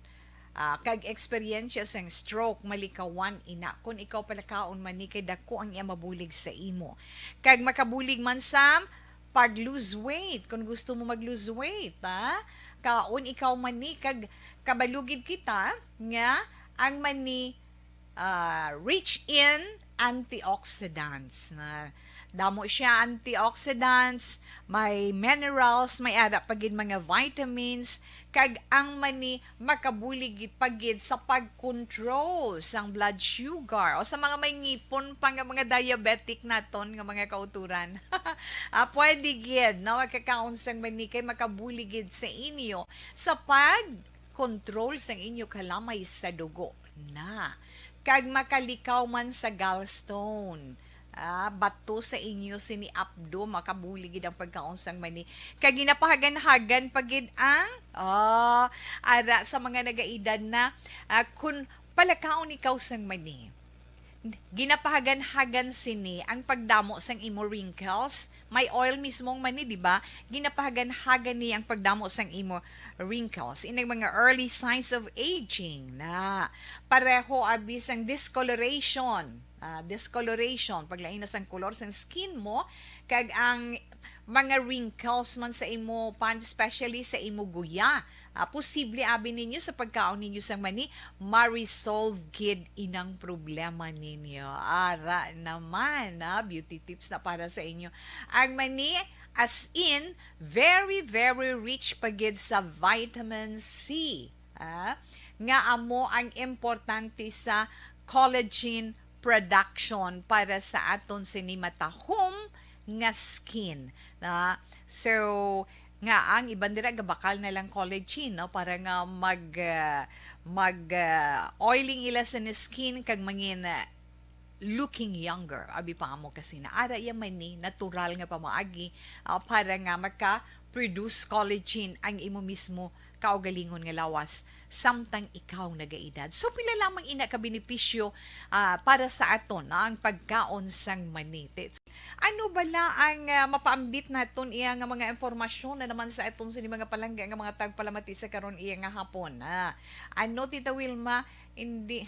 Kag eksperyensya sang stroke, malikawan ina. Kung ikaw palakaon mani, kay dako ang iya mabulig sa imo. Kag makabulig man sa pag-lose weight, kung gusto mo mag-lose weight, kaon ikaw mani, kag kabalugid kita nga ang mani rich in antioxidants na damo siya antioxidants, may minerals, may ada pagid mga vitamins, kag ang mani makabulig pagid sa pag-control sang blood sugar o sa mga may ngipon pa nga mga diabetic naton nga mga kauturan. Pwede gid na makakaon sang mani kay makabulig sa inyo sa pag-control sang inyo kalamay sa dugo na. Kag makalikaw man sa gallstone, bato sa inyo sini abdo, makabuligid ang pagkaon sang mani. Kag ginapahagan-hagan pagid ang ara sa mga nagaedad na kun palakaon ikaw sang mani. Ginapahagan-hagan sini ang pagdamo sang imo wrinkles. May oil mismong mani, di ba? Ginapahagan-hagan ni ang pagdamo sang imo wrinkles. Inang mga early signs of aging na pareho abis ang discoloration. Paglain na sang kolor sang skin mo, kag ang mga wrinkles man sa imo pan, especially sa imo guya. Posible abi ninyo sa pagkaon ninyo sang mani, ma-resolve gid inang problema ninyo. Ara naman, beauty tips na para sa inyo. Ang mani, as in, very, very rich pagid sa vitamin C. Nga amo ang importante sa collagen production para sa aton sinimatahom nga skin. So, nga ang iban dira gabakal na lang collagen, no, para nga oiling ila sa skin kag mangin looking younger. Abi pa amo kasi na ara ya man ni natural nga pamaagi para nga maka produce collagen ang imo mismo kaugalingon nga lawas samtang ikaw nagaedad. So pila lamang ina ka benepisyo para sa aton ang pagkaon sang maniti. Ano bala ang mapaambit naton iya nga mga informasyon na naman sa aton sa mga palangga nga mga tagpalamati sa karon iya nga hapon. Ano Tita Wilma, hindi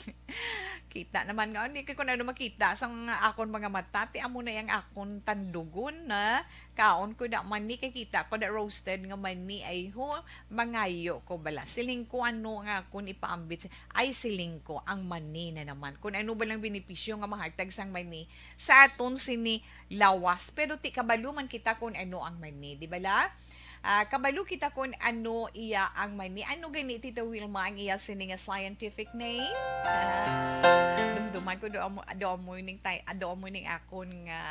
kita naman nga hindi ko na makita sang akon mga mata ti amo na yang akon tandugon na kaon ko da mani kay kita ko da roasted nga mani ay ho mangayo ko bala siling ko ano nga kun ipaambit ay siling ko ang mani na naman kun ano ba lang benepisyo nga mahatag sang mani sa aton sini lawas pero ti kabalo man kita kun ano ang mani di bala. Kabalo kita kung ano iya ang mani. Ano gani Tita Wilma ang iya sini nga scientific name? Dumduman ko doon mo ning akon nga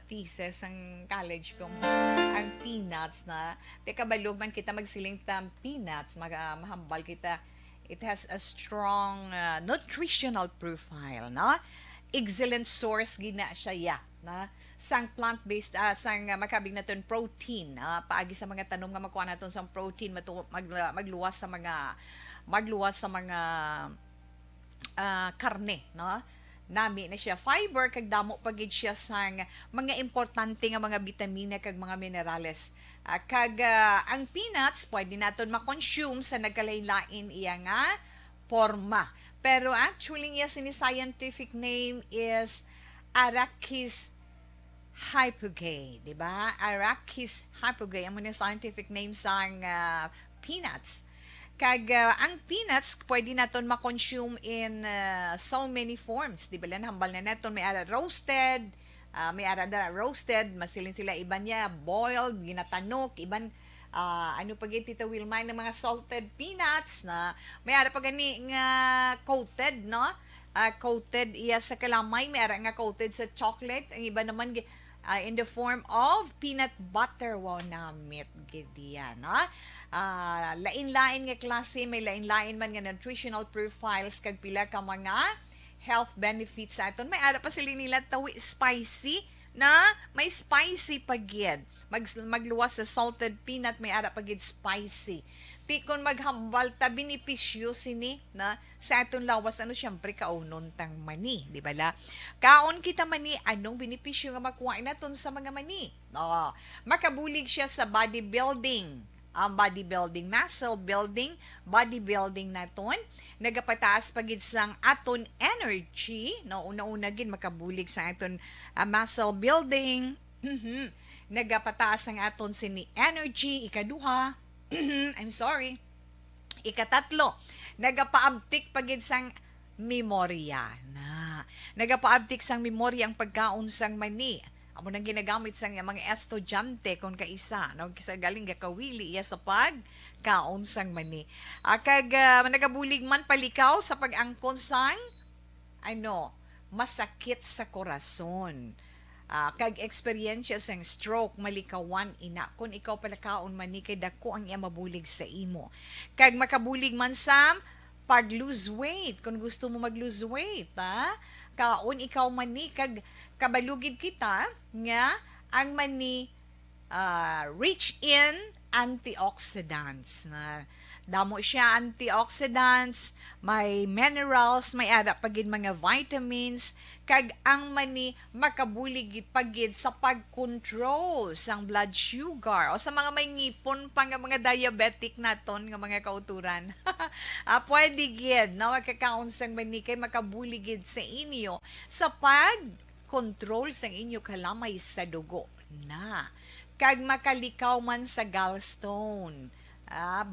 thesis ang college ko. Ang peanuts na. Te kabalo man kita magsiling tam peanuts, mahambal kita. It has a strong nutritional profile, no? Excellent source gina siya na sang plant-based sang makabig naton protein paagi sa mga tanom nga makuha naton sang protein magluwas sa mga karne no nami na siya fiber kag damo pagid siya sang mga importante nga mga bitamina kag mga minerales ang peanuts pwede naton ma-consume sa nagkalain-lain iya nga forma pero actually yes ni scientific name is Arachis hypogae, di ba? Arachis hypogae, ang mga scientific name sang peanuts. Kag ang peanuts pwede naton ma-consume in so many forms, di ba? Hambal na naton may ara roasted, masilin sila iban niya boiled, ginatanok, iban ano pag Tita Wilma ng mga salted peanuts na may ara pa gani nga coated, no? Coated iya sa kalamay, may ara nga coated sa chocolate, ang iba naman in the form of peanut butter. Wow, namit gidiya, no? Lain-lain nga klase, may lain-lain man nga nutritional profiles kag pila ka mga health benefits sa aton. May ara pa sila nila tawi spicy na may spicy pagid. Magluwas sa salted peanut, may ara pagid spicy. Ti kon maghambal ta benepisyo sini na sa aton lawas ano syempre kaunon tang mani, di ba la? Kaon kita mani anong benepisyo nga makuha naton sa mga mani? Makabulig siya sa bodybuilding. Ang bodybuilding, muscle building, bodybuilding naton nagapataas pagid sang aton energy, no una-una gid makabulig sa aton muscle building. Nagapataas ang aton sini energy ikaduha. Ikatatlo, nagapaabtik pagid sang memorya na. Nagapaabtik sang memorya ang pagkaon sang mani. Amo nang ginagamit sang mga estudyante kung kaisa, no kisa galing gakawili iya sa pagkaon sang mani. Kag nagabulig man palikaw sa pag-angkon sang masakit sa korason. Kag eksperyensya sang stroke malikawan ina kun ikaw palakaon man ni kay dako ang iya mabulig sa imo kag makabulig man sa pag-lose weight kung gusto mo mag-lose weight kaon ikaw man ni kag kabalugid kita nga ang mani rich in antioxidants na damo siya antioxidants, may minerals, may ara pagid mga vitamins, kag ang mani makabulig pagid sa pag-control sang blood sugar o sa mga may ngipon pa nga mga diabetic naton nga mga kauturan. Pwede gid na magkakaon sang mani kay makabulig sa inyo sa pag-control sang inyo kalamay sa dugo na kag makalikaw man sa gallstone.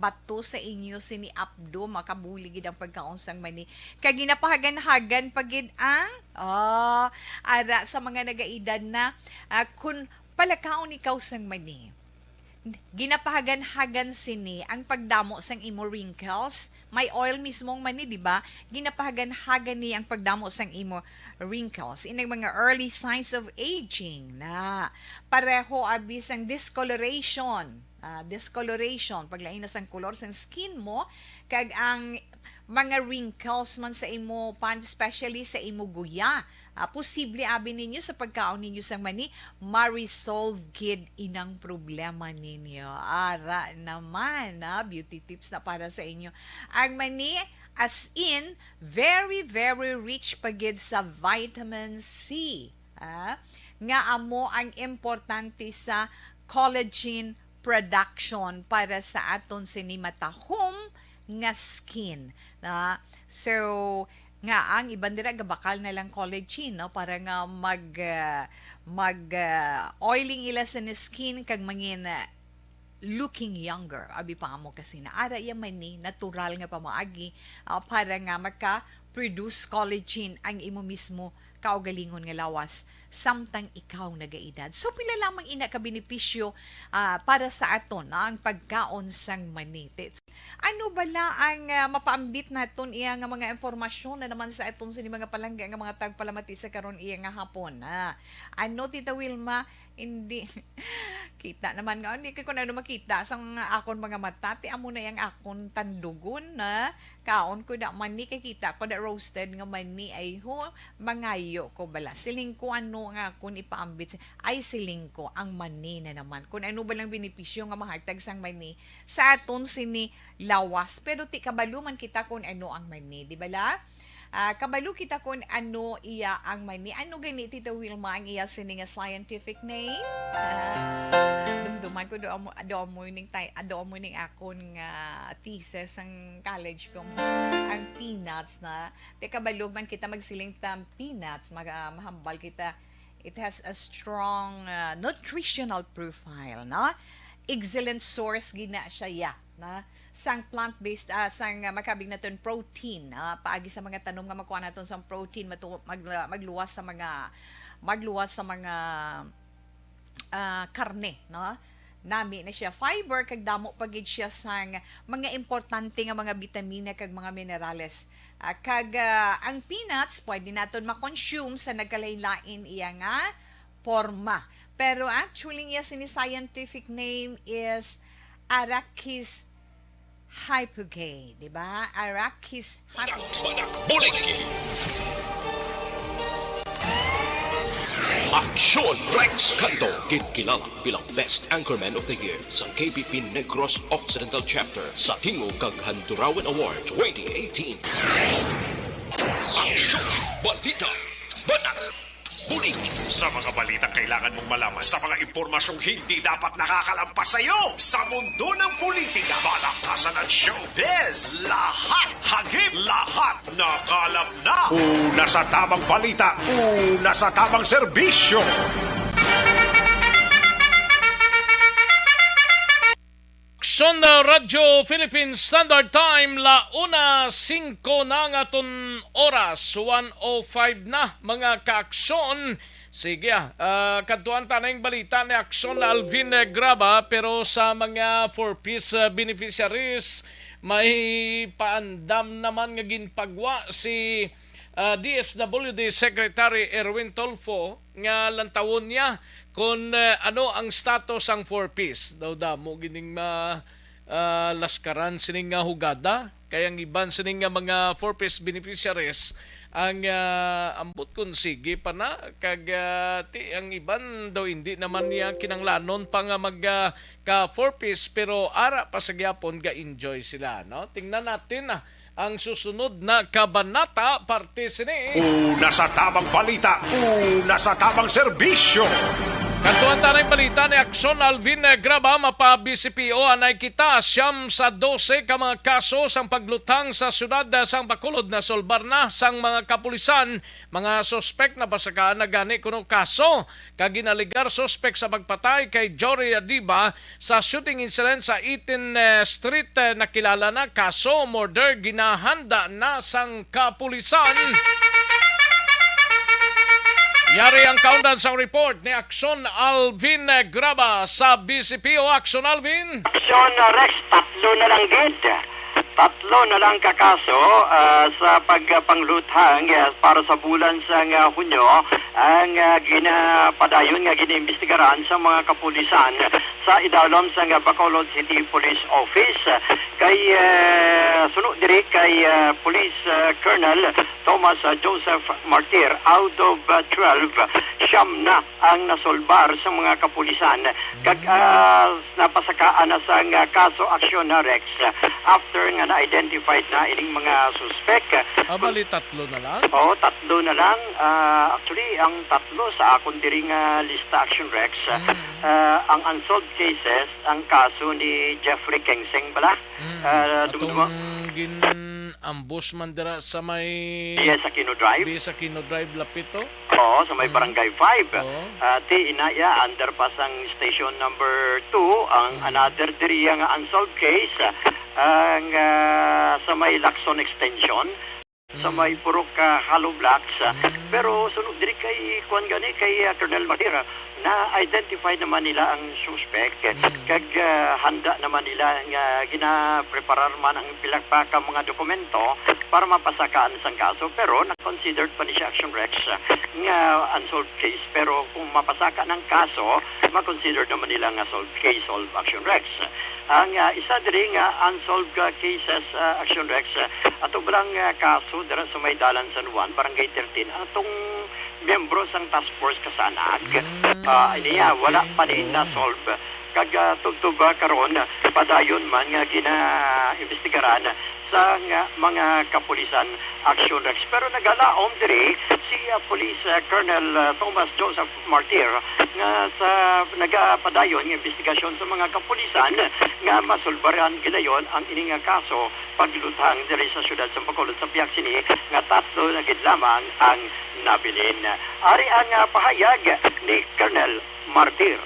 Bato sa inyo sini abdo makabuligid ang pagkaon sang mani kag ginapahagan-hagan pagid ang ara sa mga nagaedad na kun palakaon ikaw sang mani ginapahagan-hagan sini ang pagdamo sang imo wrinkles may oil mismong mani di ba ginapahagan-hagan ni ang pagdamo sang imo wrinkles inang mga early signs of aging na pareho abis ang discoloration paglain na sang color sang skin mo kag ang mga wrinkles man sa imo pan especially sa imo guya posible abi ninyo sa pagkaon ninyo sang mani, ma-resolve gid inang problema ninyo. Ara naman, beauty tips na para sa inyo. Ang mani, as in, very, very rich pagid sa vitamin C. Nga amo ang importante sa collagen production para sa aton sinimatahom nga skin. So, nga ang iban dira gabakal na lang collagen, no, para nga oiling ila sa skin kag mangin looking younger. Abi pa mo kasi na ara yaman ni natural nga pamaagi para nga maka-produce collagen ang imo mismo kaugalingon nga lawas samtang ikaw nagaedad. So pila lamang ina ka benepisyo para sa aton ang pagkaon sang maniti. Ano bala ang mapaambit naton iya nga mga impormasyon na naman sa aton sa mga palangga nga mga tagpalamati sa karon iya nga hapon. Ano Tita Wilma, hindi kita naman nga hindi ko na makita sang akon mga mata ti amo na yang akon tandugon na kaon ko da mani kay kita ko da roasted nga mani ay mangayo ko bala siling ko ano nga kun ipaambit ay siling ko ang mani na naman kun ano ba lang benepisyo nga mahatag sang mani sa aton sini lawas pero ti kabaluman kita kun ano ang mani di bala. Kabalo kita kung ano iya ang mani. Ano gani Tita Wilma ang iya sini nga scientific name? Dumduman ko do morning akon nga thesis ang college ko. Ang peanuts na. Te kabalo man kita magsiling tam peanuts, mahambal kita. It has a strong nutritional profile, no? Excellent source gina siya na sang plant-based sang makabig naton protein paagi sa mga tanom nga makuha naton sang protein magluwas sa mga karne, no? Nami na siya fiber kag damo pagid siya sang mga importante nga mga bitamina kag mga minerales. Ang peanuts pwede naton ma-consume sa nagkalain-lain iya nga forma. Pero actually iya sini scientific name is Arachis hypogae, di ba? Arachis hypogae. Aksyon Rex Canto, kilala bilang Best Anchorman of the Year sa KBP Negros Occidental Chapter sa Tingog kag Handurawan Award 2018. Aksyon Balita Banat Bulig. Sa mga balitang kailangan mong malaman, sa mga impormasyong hindi dapat nakakalampas sa iyo, sa mundo ng politika, balakasan at showbiz, lahat hagip, lahat nakalap na. Una sa tamang balita, una sa tamang serbisyo. Aksyon Radio Philippines Standard Time, launa 5 na nga ton oras, 1:05 na mga kaaksyon. Sige, kaduan tanang balita ni Aksyon na Alvin Graba, pero sa mga 4-piece beneficiaries, may paandam naman nga ginpagwa si DSWD Secretary Erwin Tolfo nga lantawon niya kung ano ang status ang 4-piece. Daw damo gining laskaran sining nga hugada, kaya ang iban sining nga mga 4-piece beneficiaries ang ambot kun sige pa na kag ang iban daw hindi naman niya kinanglanon pa nga ka 4-piece pero ara pa sa gyapon ga enjoy sila, no? Tingnan natin ang susunod na kabanata, parte sini. Una sa tamang balita, una sa tamang serbisyo. Kantuan tanay balita ni Aksyon Alvin Graba, mapa-BCPO anay kita siyam sa 12 ka mga kaso sang paglutang sa syudad sang Bacolod na solbar na sang mga kapulisan. Mga sospek na basakaan na gani kuno kaso. Kaginaligar sospek sa pagpatay kay Jory Adiba sa shooting incident sa 18 Street na kilala na kaso murder ginahanda na sang kapulisan. Yari ang countdown sa report ni Aksyon Alvin Graba sa BCPO. Aksyon Alvin. Aksyon Rex, 3 na lang gid. 3 na lang kakaso sa pagpanglutang para sa bulan sa Hunyo ang ginapadayon nga giniimbestigaran sa mga kapulisan sa idalom sa Bacolod City Police Office. Kay sunod diri kay Police Colonel Thomas Joseph Martir, out of 12, siyam na ang nasolbar sa mga kapulisan kag napasakaan na sa kaso aksyon na Rex after nga na-identified na ining mga suspect. Bali, tatlo na lang? Oo, tatlo na lang. Actually, ang tatlo sa akong diri nga lista action Rex, ang unsolved cases, ang kaso ni Jeffrey Kengseng bala. Atong gin-ambush man dira sa may... Sakino Drive. Sakino Drive, Lapito. Oo, sa may Barangay 5. Ti inaya, underpass ang station number 2, ang another diri nga unsolved case, ang sa may Lacson Extension, sa may Purok Hollow Blocks. Pero sunod diri kay kuan gani kay Colonel Matira, na-identify naman nila ang suspect, kag handa naman nila nga gina-preparar man ang pilagpaka mga dokumento para mapasakaan sa kaso, pero na-considered pa ni siya action Rex nga unsolved case, pero kung mapasaka ng kaso, ma-consider naman nila nga solved case, solved action Rex. Ang isa diri nga unsolved cases action Rex, ato barang kaso dira sa may Dalan San Juan, Barangay 13, atong miyembro sang task force kasanag, iniya wala pa din na-solve. Kag tugtuba karon padayon man nga gina-investigaran sa mga kapulisan action Rex. Pero nagalaom diri si Police Colonel Thomas Joseph Martir nga sa nagapadayon ng investigasyon sa mga kapulisan nga masulbaran ginayon ang ining kaso paglutang diri sa syudad sa Bacolod sa piyak sini nga tatlo na gid lamang ang nabilin. Ari ang pahayag ni Colonel Martir.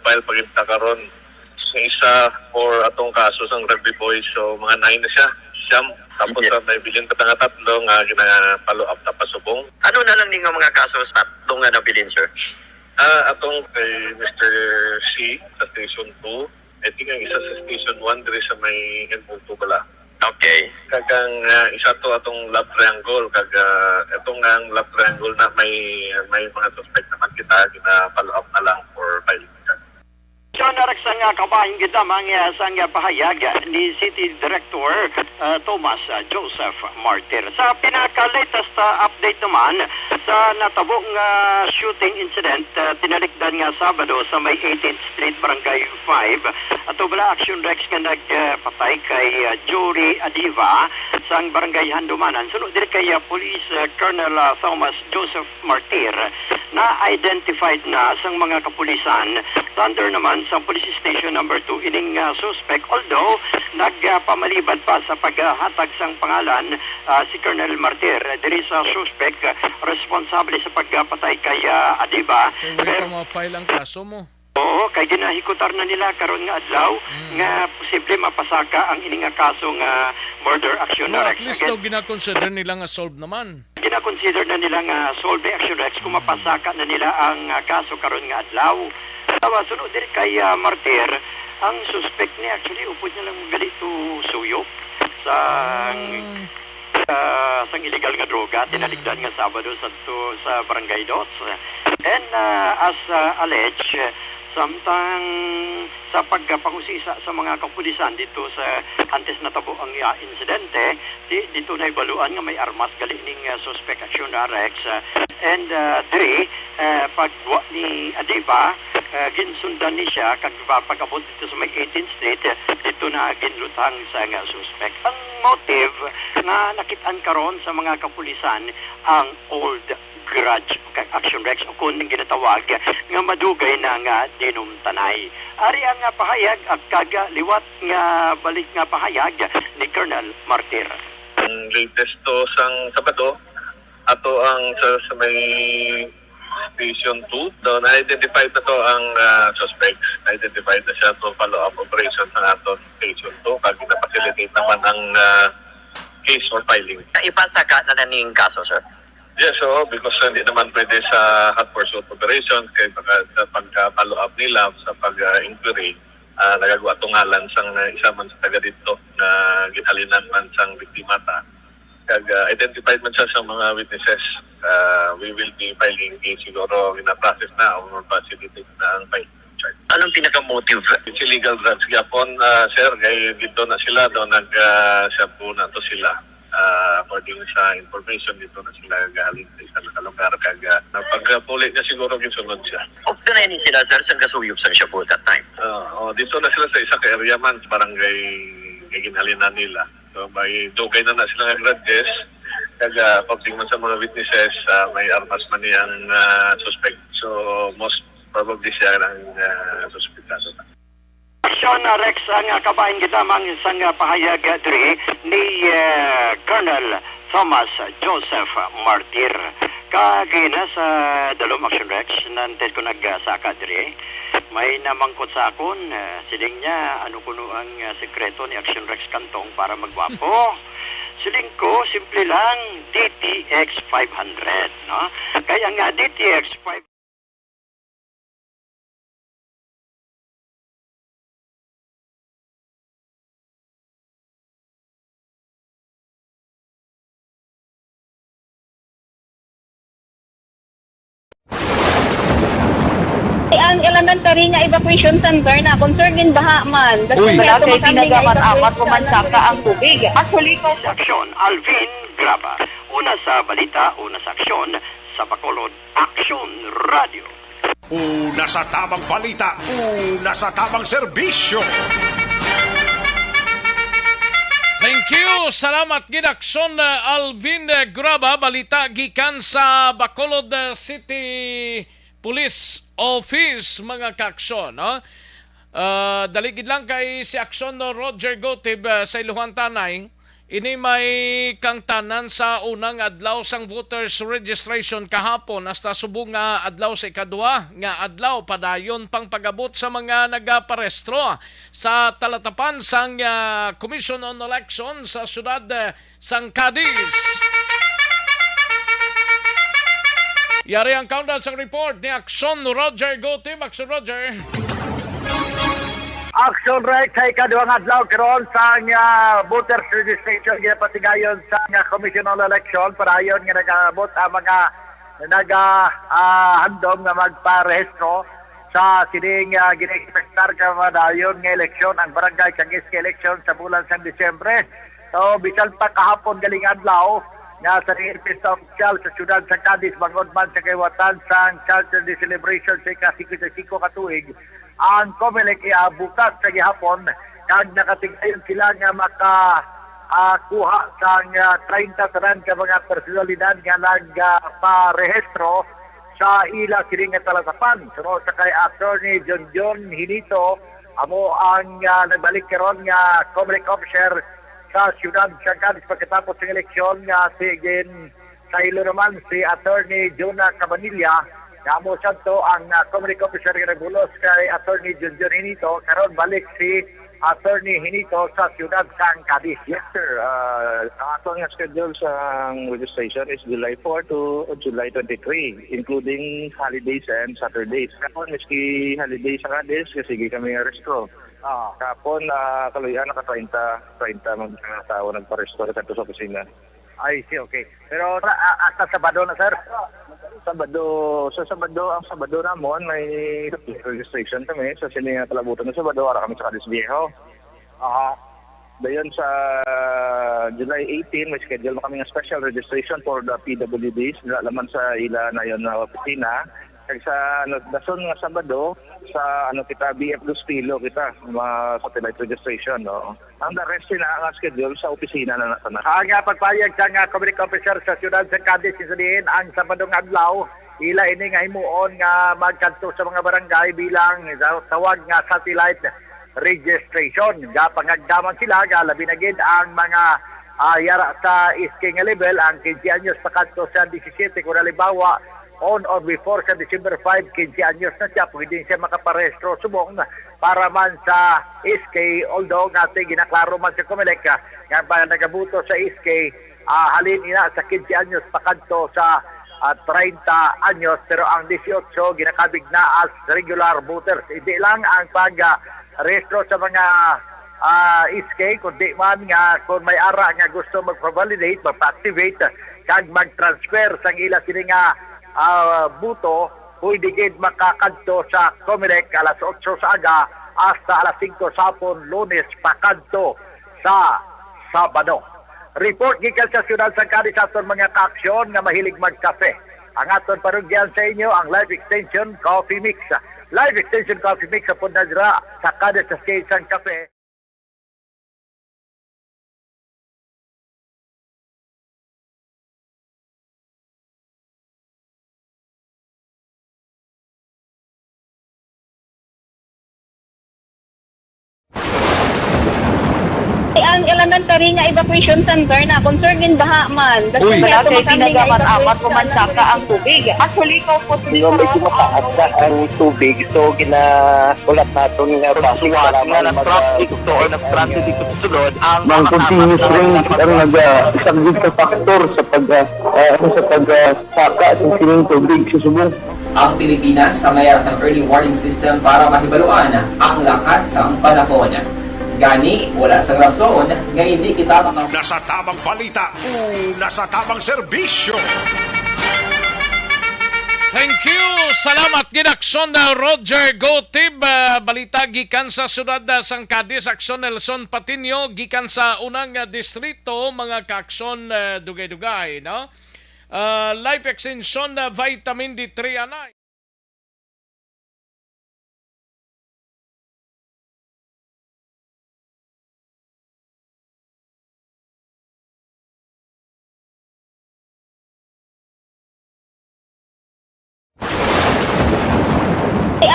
File paginta karon sa isa for atong kaso sang Rugby Boys, so mga 9 na siya, siyam, tapos may bilin pa nga tatlo nga gina-follow up na pasubong. Ano na lang nga mga kaso sa tatlong nga nabilin, sir? Atong kay Mr. C sa Station 2, I think ang isa sa Station 1 diri sa may N2 bala. Okay. Kagang isa to atong love triangle, kag itong ang love triangle na may mga suspect naman kita gina-follow up na lang for filing. So narak sang kabahin kita mga sang pahayag ni City Director Thomas Joseph Martir. Sa pinaka-latest update naman sa natabong shooting incident tinalikdan nga Sabado sa may 18th Street, Barangay 5. Ato bala action Rex nga nagpatay kay Jory Adiva sang Barangay Handumanan. Sunod diri kay Police Colonel Thomas Joseph Martir na identified na sang mga kapulisan under naman sa Police Station number 2 ining suspect, although nagpamalibad pa sa paghatag sang pangalan si Colonel Martir diri sa suspect responsable sa pagpatay kay Adiba. Kaya wala pa ma-file ang kaso mo. Oo, kay ginahikutar na nila karon nga adlaw nga posible mapasaka ang ining kaso nga murder action Well, Rex. at least daw gina-consider nila nga solved naman. Gina-consider na nila nga solved action Rex kung mapasaka na nila ang kaso karon nga adlaw. Tawa sunod diri kay Martir, ang suspect niya actually upod niya lang galito suyop sa sang illegal nga droga tinaligdan nga Sabado sa Barangay Dos. And as alleged, samtang sa pagpangusisa sa mga kapulisan dito sa antes natabo ang insidente, dito na ibaluan nga may armas gali ning suspect action Rex. And diri pagwa ni Adiba, ginsundan ni siya kag pag-abot dito sa may 18th Street, dito na ginlutang sa nga suspect. Ang motive na nakitaan karon sa mga kapulisan ang old grudge action Rex o kung ginatawag nga madugay na nga dinumtanay. Ari ang pahayag at kagaliwat nga balik nga pahayag ni Colonel Martir. Ang latest to sang Sabado, ato ang sa may Station 2, daw na-identified na to ang suspect. Na-identified na siya to follow-up operation sa ato Station 2, kag na-facilitate naman ang case or filing. Ipasaka na ning kaso, sir? Yes, so because hindi naman pwede sa hot pursuit operation kay sa pagka-follow up nila sa pag-inquiry, nagagawa tungalan sang isa man sa taga dito na ginhalinan man sang biktima ta. Kag identified man siya sa mga witnesses, we will be filing case siguro in a process na or facilitate na ang file. charge. Anong pinaka-motive? It's illegal drugs. Gapon, sir, kay dito na sila, doon nag-shabu na to sila. According sa information, dito na sila galing sa nakalugar kag pagpulit niya siguro gisunod siya. Often na yun sila, sir, sa gasuyop sa siya po that time. Dito na sila sa isa ka area man, sa barangay ginhalinan nila. So may dugay na sila ng grudges. Kag pagtingin sa mga witnesses, may armas man niyang suspect. So most probably siya ang suspectado. Sean Rex ang kabahin kita mang isang pahayag diri ni Colonel Thomas Joseph Martir. Kagina sa Dalom Action Rex, nanted ko nagsaka diri. May namangkot sa akon, siling niya, ano kuno ang sekreto ni Action Rex Kantong para magwapo. Siling ko, simple lang, DTX 500, no? Kaya nga, DTX 500, ang elementary nga evacuation center na concern din baha man. Uy, kay pinagamat-amat kumansaka ang tubig. Actually, Aksyon, Alvin Graba. Una sa balita, una sa aksyon, sa Bacolod Action Radio. Una sa tamang balita, una sa tamang serbisyo. Thank you. Salamat Gidakson Alvin Graba, balita gikan sa Bacolod City Police Office, mga kaaksyon, no? Daligid lang kay si Aksyon Roger Gotib sa Iluhan Tanay. Ini may kang tanan sa unang adlaw sang voters registration kahapon hasta subong nga adlaw sa ikadua nga adlaw padayon pang pagabot sa mga nagaparestro sa talatapan sang Commission on Election sa siyudad sang Cadiz. Yari ang countdown sa report ni Aksyon Roger Gotib. Aksyon Roger. Action right sa ikaduhang adlaw karon sa voters registration ginapatigayon sa Commission on Election para ayon nga nagabot ang mga handom nga magparehistro sa sining gina-expectar ka madayon nga eleksyon ang barangay kag election sa bulan sa Disyembre. So bisan pa kahapon galing adlaw nga sa pista opisyal sa siyudad sa Cadiz, bangod man sa kaiwatan sa Culture Day Celebration sa ika-55 katuig, ang COMELEC bukas sa gihapon kag nakatigayon sila nga makakuha sa 30 tanan ka mga personalidad nga nagparehistro sa ila sining nga talatapan. Sunod sa kay Attorney John Hinito, amo ang nagbalik karon nga COMELEC officer sa siyudad sa Cadiz pagkatapos ng eleksyon nga sa ilo naman si Attorney Jonah Cabanilla. Namo santo ang COMELEC officer nga nagbulos kay Attorney John Hinito, karon balik si Attorney Hinito sa siyudad sa Cadiz. Yes sir, ang atong schedule sa registration is July 4 to July 23, including holidays and Saturdays. Kapon miski holidays sa Cadiz kasi kami arestro. Kapon kaluyan naka 30 mga tao nagpa-restore sa opisina. Ay, see, okay. Pero hasta Sabado na, sir? Ang Sabado namon may registration kami sa sining kalabutan ng Sabado ara kami sa Cadiz Viejo. Dayon sa July 18 may schedule kami nga special registration for the PWDs laman sa ila na yon na opisina. Kag sa dason nga Sabado sa kita BF Dos Pilo kita satellite registration, no. Ang the rest na ang schedule sa opisina na sana. Ang pagpayag sa COMELEC officer sa siyudad sa Cadiz isidiin ang Sabadong adlaw ila ini nga himuon nga magkanto sa mga barangay bilang tawag nga satellite registration. Pangagdaman sila labi na gid ang mga yara sa iske nga level ang 15 anyos pa kadto sa 17 kung halimbawa on or before sa December 5, 15 anyos na siya, pwede siya makaparehistro subong para man sa SK, although nga ginaklaro man sa COMELEC nga ba nagabuto sa SK, halin ina sa 15 anyos pakadto sa 30 anyos, pero ang 18 ginakabig na as regular voters. Hindi lang ang pag-rehistro sa mga SK, kundi man nga kung may ara nga gusto mag-validate, mag-activate, kag mag-transfer sa ila sila nga buto pwede gid makakadto sa Comelec alas 8 sa aga hasta alas 5 sa hapon Lunes pakadto sa Sabado. Report gikan sa Siyudad San Cadiz aton mga kaaksyon nga mahilig magkape. Ang aton parugyan sa inyo ang Live Extension Coffee Mix. Live Extension Coffee Mix sa Pundadra sa Cadiz sa San Cafe. Ang elementary nga evacuation center na concern din baha man. Uy, kaya kaya pinagamat-amat kumansaka ang tubig. Actually, ko po Medyo mataas na ang tubig, so ginaulat natin nga pasiwala nga ng traffic to or nag-transit dito sa sulod ang continuous rain ang nag-isang sa factor sa pagsaka sa sining tubig sa subong. Ang Pilipinas sa mayroon sa early warning system para mahibaluan ang lakas ng panahon. Gani, wala sa rason nga hindi kita Nasa tamang balita o nasa tamang serbisyo. Thank you. Salamat ginaksyon na Roger Gotib. Balita gikan sa Siyudad San Cadiz, Aksyon Nelson Patinio gikan sa unang distrito, mga kaaksyon dugay-dugay, no? Life Extension Vitamin D3 anay.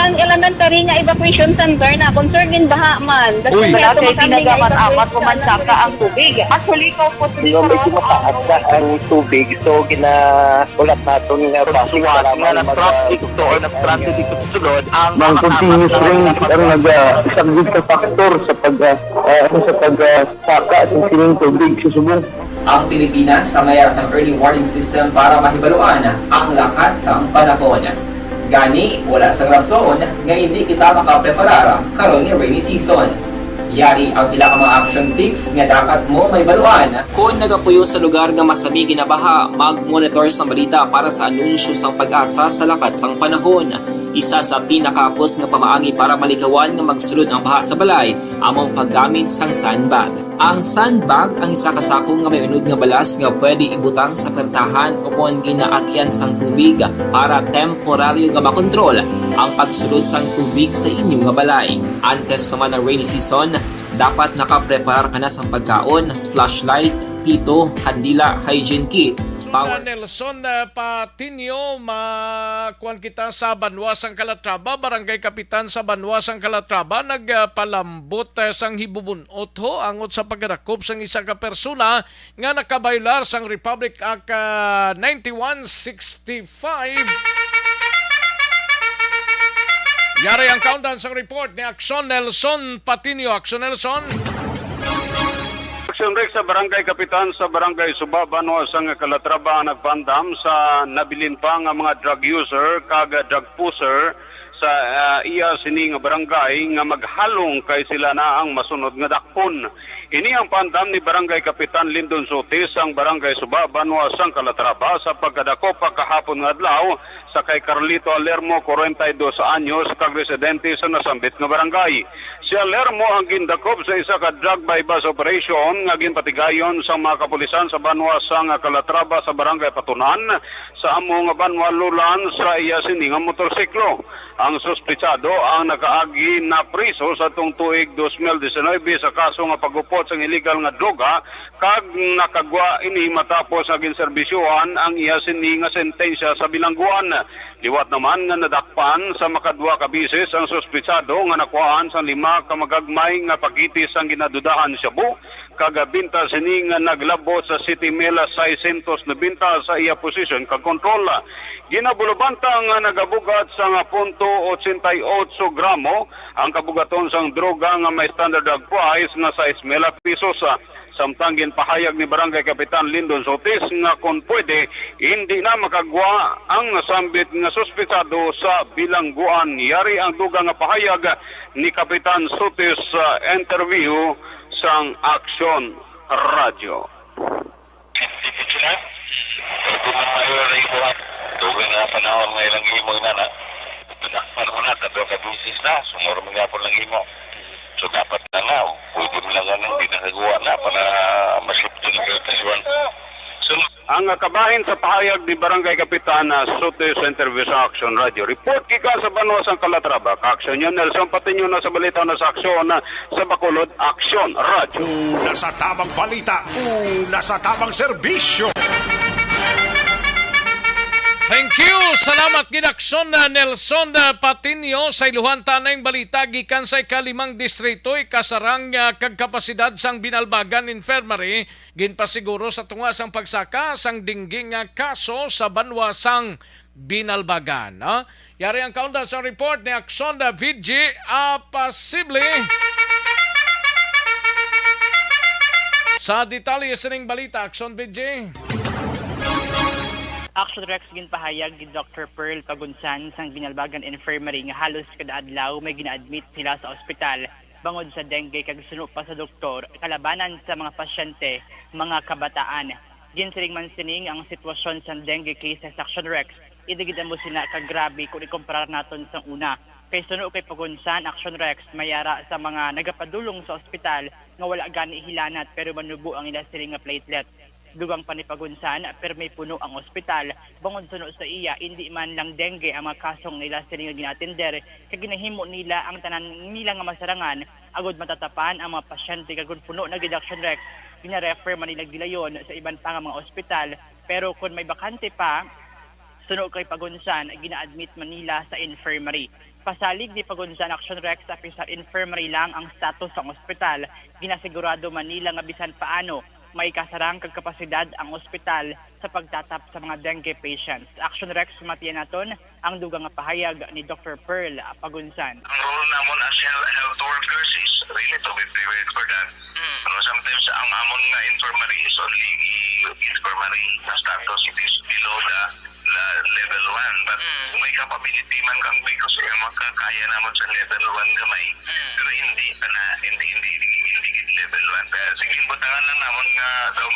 Ang elementary nga evacuation center na concern din baha man. Uy, kaya pinagamat-amat kumansaka ang tubig. Actually, ko po Medyo mataas na ang tubig, so ginaulat natin nga pasiwala nga ng traffic to or nag-transit dito sa sulod ang continuous rain ang nag-isang sa factor sa pagsaka sa sining tubig sa subong. ang Pilipinas sa mayroon sa early warning system para mahibaluan ang lakas ng panahon. Gani, wala sa rason nga hindi kita makapreparar karon ni rainy season. Yari ang pila ka mga action tips nga dapat mo may baluan. Kung nagapuyo sa lugar nga masabi ginabaha, mag-monitor sa balita para sa anunsyo sang pag-asa sa lakat sang panahon. Isa sa pinakapos nga pamaagi para malikawan nga magsulod ang baha sa balay, among paggamit sang sandbag. Ang sandbag ang isa kasakong nga may unod nga balas nga pwede ibutang sa pertahan upon ginaagyan sang tubig para temporaryo nga makontrol ang pagsulod sang tubig sa inyong nga balay. Antes naman ng rainy season, dapat nakapreparar ka na sang pagkaon, flashlight, pito, kandila, hygiene kit, power. Nelson Patinio, makuan kita sa Banwasang Calatrava, Barangay Kapitan sa Banwasang Calatrava, nagpalambot sang hibubunot ho angot sa pagdakop sang isa ka persona nga nakabaylar sang Republic Act 9165. Yari ang countdown sa report ni Aksyon Nelson Patinio. Aksyon Nelson. Aksyon Rex sa Barangay Kapitan sa Barangay Suba, Banwasang Calatrava nagpandam sa nabilin pa nga mga drug user kag drug pusher sa iya sining barangay nga maghalong kay sila na ang masunod nga dakpon. Ini ang pandam ni Barangay Kapitan Lindon Sotis ang Barangay Suba, Banwasang Calatrava sa pagkadako pagkahapon nga adlaw sa kay Carlito Alermo, 42 anyos, kag residente sa nasambit nga barangay. Si Alermo ang gindakop sa isa ka drug bypass operation nga ginpatigayon sa mga kapulisan sa Banwasang Calatrava sa Barangay Patunan sa amo nga Banwalulan sa iya sining nga motorsiklo. Ang suspitsado ang nakaagi na priso sa tung tuig 2019 sa kaso nga pagupot sa illegal nga droga kag nakagwa ini matapos nga ginserbisyuhan ang iya sining nga sentensya sa bilangguan. Liwat naman nga nadakpan sa makadwa ka bisis ang suspitsado nga nakuhaan sa 5 ka magagmay nga pakitis ang ginadudahan siya bu kagabinta sini nga naglabot sa City Mela 690 sa iya posisyon kag kontrol. Ginabulubanta nga nagabugat sa nga punto 88 gramo ang kabugaton sang droga nga may standard drug price nga 6,000 pesos. Samtang ginpahayag ni Barangay Kapitan Lindon Sotis nga kung pwede, hindi na makagwa ang nasambit nga suspitsado sa bilangguan. Yari ang duga nga pahayag ni Kapitan Sotis sa interview sang Aksyon Radio. Dugang nga panahon nga ilang himo na na. Pinakpan mo na, tabi ka business na, sumuro mo nga po lang himo. So dapat na nga, pwede mo lang nga hindi nakagawa na para maslip to ng reputasyon. So, Ang kabahin sa pahayag ni Barangay Kapitan Sote sa interview sa Action Radio. Report kika sa Banwasang Calatrava. Ka-action yun, Nelson Patinyo na sa balita na sa aksyon sa Bacolod, Action Radio. Una sa tamang balita, una sa tamang serbisyo. Thank you. Salamat gidakson na Nelson Patinio sa iluhan tanay balita gikan sa ikalimang distrito ikasarang kag kapasidad sang Binalbagan Infirmary ginpasiguro sa tunga sang pagsaka sang dingging kaso sa Banwasang Binalbagan. Yari ang kaunda sa report ni Akson VG Apasible. Sa detalye sa ning balita, Akson VG. Action Rex ginpahayag ni Dr. Pearl Pagunsan sang Binalbagan Infirmary nga halos kada adlaw may gina-admit sila sa ospital bangod sa dengue kag suno pa sa doktor kalabanan sa mga pasyente, mga kabataan. Ginsiling man sining ang sitwasyon sa dengue cases sa Action Rex. Idigid mo sila kag grabe kung ikumparar naton sa una. Kay suno kay Pagunsan, Action Rex mayara sa mga nagapadulong sa ospital nga wala gani hilanat pero manubo ang ila siling nga platelet. Dugang panipagunsan, pero may puno ang ospital. Bangod suno sa iya, hindi man lang dengue ang mga kasong nila sila nga ginatender. Kaya ginahimo nila ang tanan nila nga masarangan, agod matatapan ang mga pasyente kagod puno na Action Rex. Gina-refer man nila gilayon sa iban pa nga mga ospital. Pero kung may bakante pa, suno kay Pagunsan, gina-admit man nila sa infirmary. Pasalig ni Pagunsan Action Rex sa infirmary lang ang status ng ospital. Ginasigurado man nila nga bisan paano may kasarang kagkapasidad ang ospital sa pagtatap sa mga dengue patients. Action Rex matiyan naton ang dugang nga pahayag ni Dr. Pearl Pagunsan. ang role namon as health workers is really to be prepared for that. Sometimes ang amon nga infirmary is only infirmary na status, it is below the level 1. But kung may capability man kang because makakaya naman sa level 1 gamay. Pero hindi level 1. Kaya sige, butangan lang naman nga daw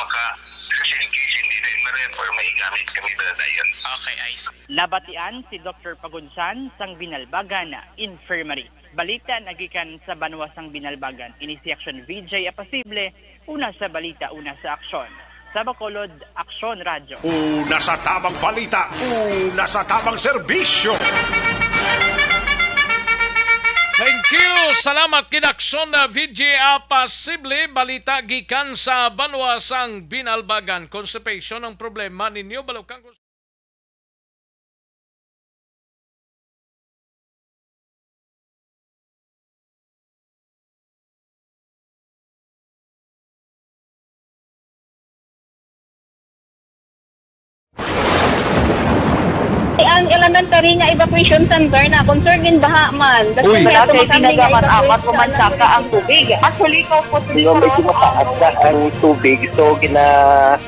kasi in case hindi na ma-refer, may gamit kami na yun. Okay, I see. Nabatian si Dr. Pagunsan sang Binalbagan Infirmary. Balita nagikan sa Banwasang Binalbagan. Ini si Action VJ Apasible, una sa balita, una sa aksyon. Sa Bacolod, Action Radio. Una sa tamang balita, una sa tamang serbisyo. Thank you. Salamat kinakson na VG Apasible. Balita gikan sa Banwasang Binalbagan. Constipation ang problema ninyo. Balukang Ang elementary nga evacuation center na concern din baha man. Uy, kasi pinagaman apat pumansaka ang tubig. Actually, ko po medyo mataas na ang tubig. So,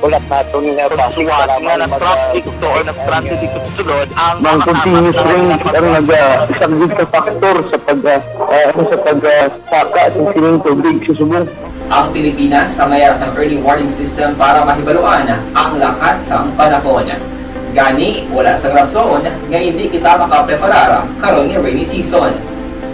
ulat natin nga pasiwala nga nag-traffic to or nag-transit dito sa sulod. Ang continuous rain ang nag-subject sa factor sa pagsaka at sining tubig sa subong. Ang Pilipinas sa mayroon sa early warning system para mahibaluan ang lakas ng panahon. Gani, wala sa rason nga hindi kita makapreparar karon ni rainy season.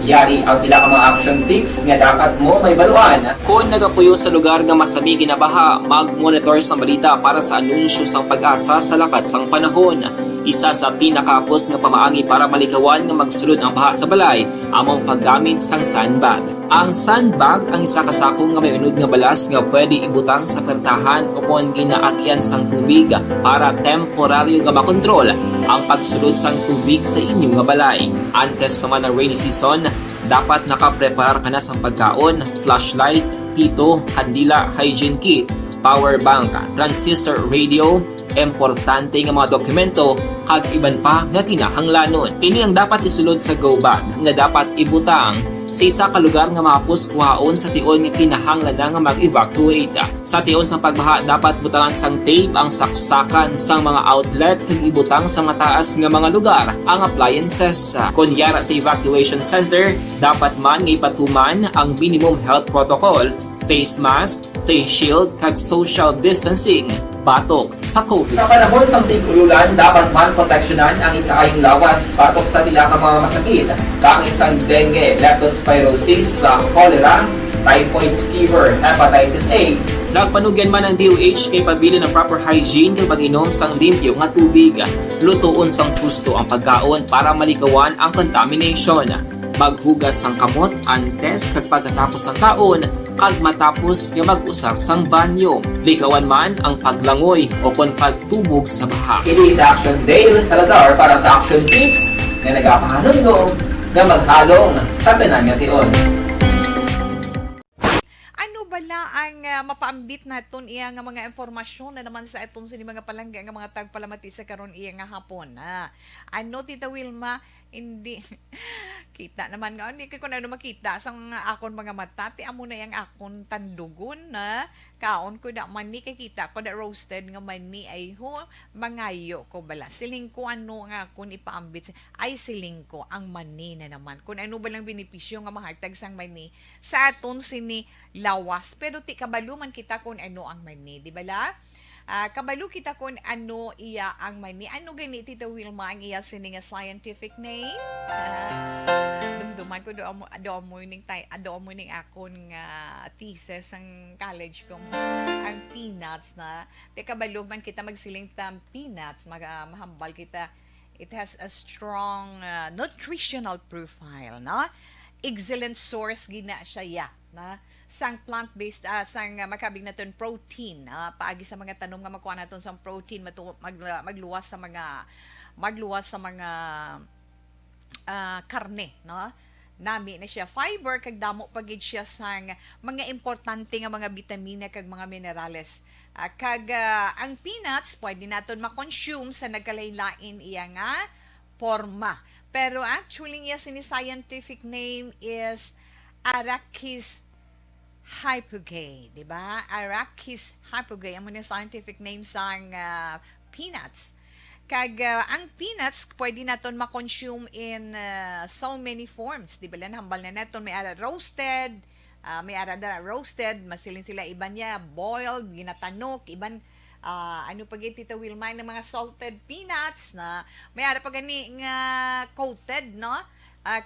Yari ang pila ka mga action tips nga dapat mo may baluan. Kung nagapuyo sa lugar nga masabi ginabaha, mag-monitor sa balita para sa anunsyo sang pag-asa sa lakat sang panahon. Isa sa pinakapos nga pamaagi para malikawan nga magsulod ang baha sa balay, among paggamit sang sandbag. Ang sandbag ang isa kasakong nga may unod nga balas nga pwede ibutang sa pertahan upon ginaagyan sang tubig para temporaryo nga makontrol ang pagsulod sang tubig sa inyong nga balay. Antes naman ng rainy season, dapat nakapreparar ka na sang pagkaon, flashlight, pito, kandila, hygiene kit, power bank, transistor radio, importante nga mga dokumento kag iban pa nga kinahanglanon. Ini ang dapat isulod sa go bag nga dapat ibutang sa isa ka lugar nga mapus kuhaon sa tion nga kinahanglan nga mag-evacuate. Sa tion sa pagbaha dapat butangan sang tape ang saksakan sang mga outlet kag ibutang sa mataas nga mga lugar ang appliances. Kunyara sa evacuation center, dapat man nga ipatuman ang minimum health protocol, face mask, face shield kag social distancing. batok sa COVID. Sa panahon sa tig-ulan, dapat man proteksyonan ang ikaayong lawas batok sa pinaka mga masakit. Kang isang dengue, leptospirosis, cholera, typhoid fever, hepatitis A. Nagpanugyan man ang DOH kay pabili ng proper hygiene kay pag-inom sang limpyo nga tubig. Lutuon sang gusto ang pagkaon para malikawan ang contamination. Maghugas sang kamot antes kag pagkatapos ang kaon kag matapos nga mag-usar sang banyo. Likawan man ang paglangoy o kon pagtubog sa baha. It is Action Dale Salazar para sa Action Tips na nagapahanundong na maghalong sa tanan nga tion. Ano bala ang mapaambit naton iya nga mga informasyon na naman sa itong sini mga palangga nga mga tagpalamati sa karon iya nga hapon. Ano Tita Wilma, hindi kita naman nga hindi ko na makita sang akon mga mata ti amo na yang akon tandugon na kaon ko da mani kay kita ko da roasted nga mani ay ho mangayo ko bala siling ko ano nga akon ipaambit ay siling ko ang mani na naman kun ano ba lang benepisyo nga mahatag sang mani sa aton sini lawas pero ti kabalo man kita kun ano ang mani di bala. Kabalo kita kung ano iya ang mani. Ano gani Tita Wilma ang iya sini nga scientific name? Dumduman ko do morning akon nga thesis ang college ko. Ang peanuts na. Te kabalo man kita magsiling tam peanuts, mahambal kita. It has a strong nutritional profile, no? Excellent source gina siya na sang plant-based sang makabig naton protein paagi sa mga tanom nga makuha naton sang protein magluwas sa mga karne no nami na siya fiber kag damo pagid siya sang mga importante nga mga bitamina kag mga minerales kag ang peanuts pwede naton ma-consume sa nagkalain-lain iya nga forma pero actually iya sini scientific name is Arachis hypogae, di ba? Arachis hypogae, ang muna scientific name sang peanuts. Kag ang peanuts, pwede naton ma-consume in so many forms, di ba? Hambal na naton, may ara roasted, masilin sila, iban niya, boiled, ginatanok, iban, ano pag Tita Wilma, ng mga salted peanuts, na may ara pa gani nga coated, no?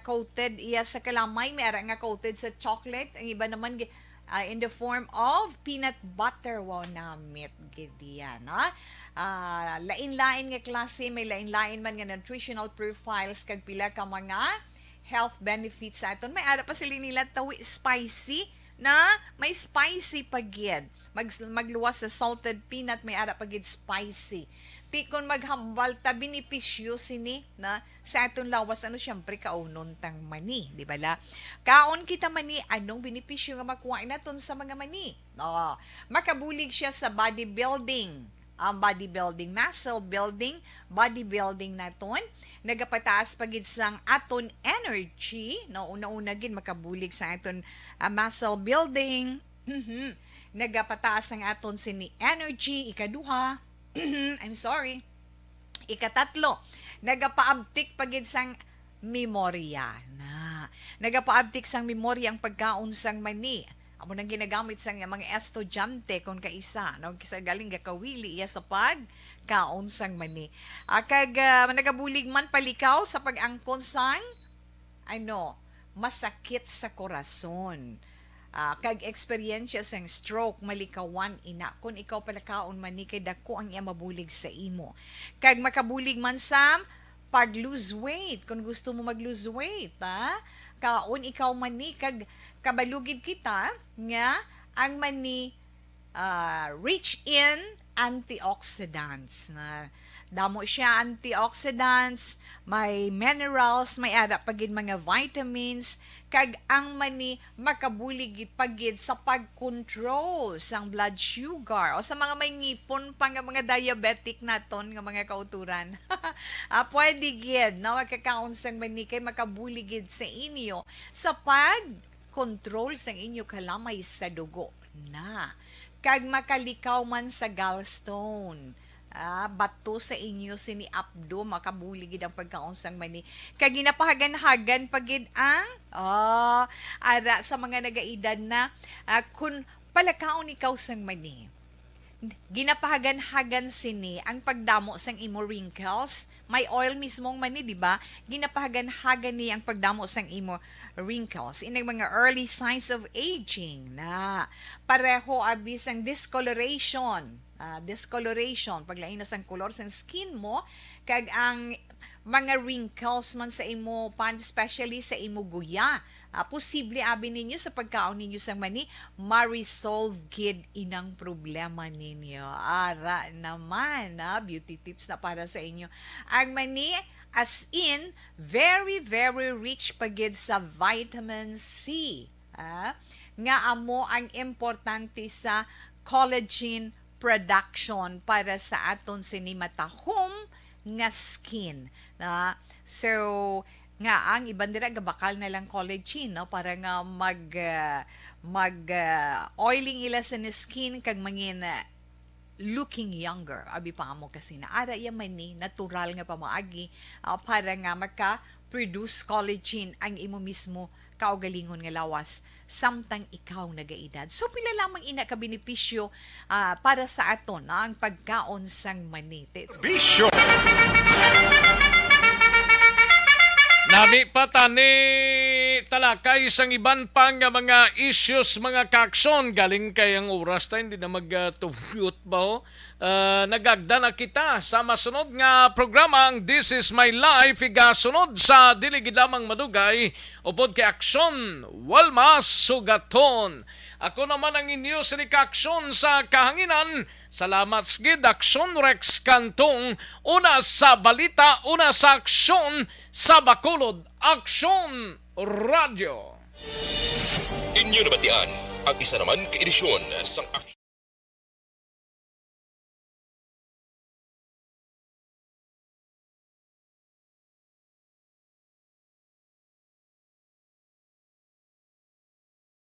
Coated iya sa kalamay, may ara nga coated sa chocolate, ang iba naman in the form of peanut butter. Wow, namit gidiya, no? Lain-lain nga klase, may lain-lain man nga nutritional profiles kag pila ka mga health benefits sa aton. May ara pa sila nila tawi spicy na may spicy pagid. Magluwas sa salted peanut, may ara pagid spicy. Ti kon maghambal ta benepisyo sini na sa aton lawas ano syempre kaunon tang mani, di ba la? Kaon kita mani anong benepisyo nga makuha naton sa mga mani? Makabulig siya sa bodybuilding. Ang bodybuilding, muscle building, bodybuilding naton, nagapataas pagid sang aton energy, no una-una gid makabulig sa aton muscle building. Nagapataas ang aton sini energy, ikaduha. I'm sorry. Ikatatlo, nagapaabtik pagid sang memorya. Nagapaabtik sang memorya ang pagkaon sang mani. Amo nang ginagamit sa mga estudyante kung kaisa, no? Kisa galing gakawili iya sa pagkaon sang mani. Kag nagabulig man palikaw sa pag-angkon sang masakit sa korason. Kag eksperyensya sang stroke malikawan ina kung ikaw palakaon man ni kay dako ang iya mabulig sa imo. Kag makabulig man sa pag-lose weight kung gusto mo mag-lose weight, kaon ikaw mani kag kabalugid kita nga ang mani rich in antioxidants na damo siya antioxidants, may minerals, may ara pagid mga vitamins, kag ang mani makabulig pagid sa pag-control sang blood sugar o sa mga may ngipon pa nga mga diabetic naton nga mga kauturan. Pwede gid no magkakaon sang mani kay makabulig sa inyo sa pag-control sang inyo kalamay sa dugo na kag makalikaw man sa gallstone. Bato sa inyo sini abdo makabuligid ang pagkaonsang mani kag ginapahagan-hagan pagid ang ara sa mga nagaedad na kun palakaon ikaw sang mani ginapahagan-hagan sini ang pagdamo sang imo wrinkles. May oil mismong mani, di ba? Ginapahagan-hagan ni ang pagdamo sang imo wrinkles. Inang mga early signs of aging na pareho abis ang discoloration. Discoloration, paglain na sang color sang skin mo, kag ang mga wrinkles man sa imo pan, especially sa imo guya. Posible abi ninyo sa pagkaon ninyo sang mani, ma-resolve gid inang problema ninyo. Ara naman, beauty tips na para sa inyo. Ang mani, as in, very, very rich pagid sa vitamin C. Nga amo ang importante sa collagen production para sa aton sinimatahom nga skin. So, nga ang iban dira gabakal na lang collagen, no, para nga oiling ila sa skin kag mangin looking younger. Abi pa mo kasi na ara yaman ni natural nga pamaagi para nga maka-produce collagen ang imo mismo kaugalingon nga lawas samtang ikaw nagaedad. So pila lamang ina ka benepisyo para sa aton ang pagkaon sang manite. Bisyo. Nami pa tani talakay sang iban pang mga issues, mga kaakson galing kay ang oras tayo, hindi na mag-tubiyot ba ho? Nagagda na kita sa masunod nga programa ang This is My Life, igasunod sa diligid lamang madugay upod kay aksyon walmas sugaton. Ako naman ang inyo sa aksyon sa kahanginan. Salamat skid Aksyon Rex Kantong. Una sa balita, una sa aksyon sa Bacolod Aksyon Radio. Inyo nabatian ang isa naman ka edisyon sang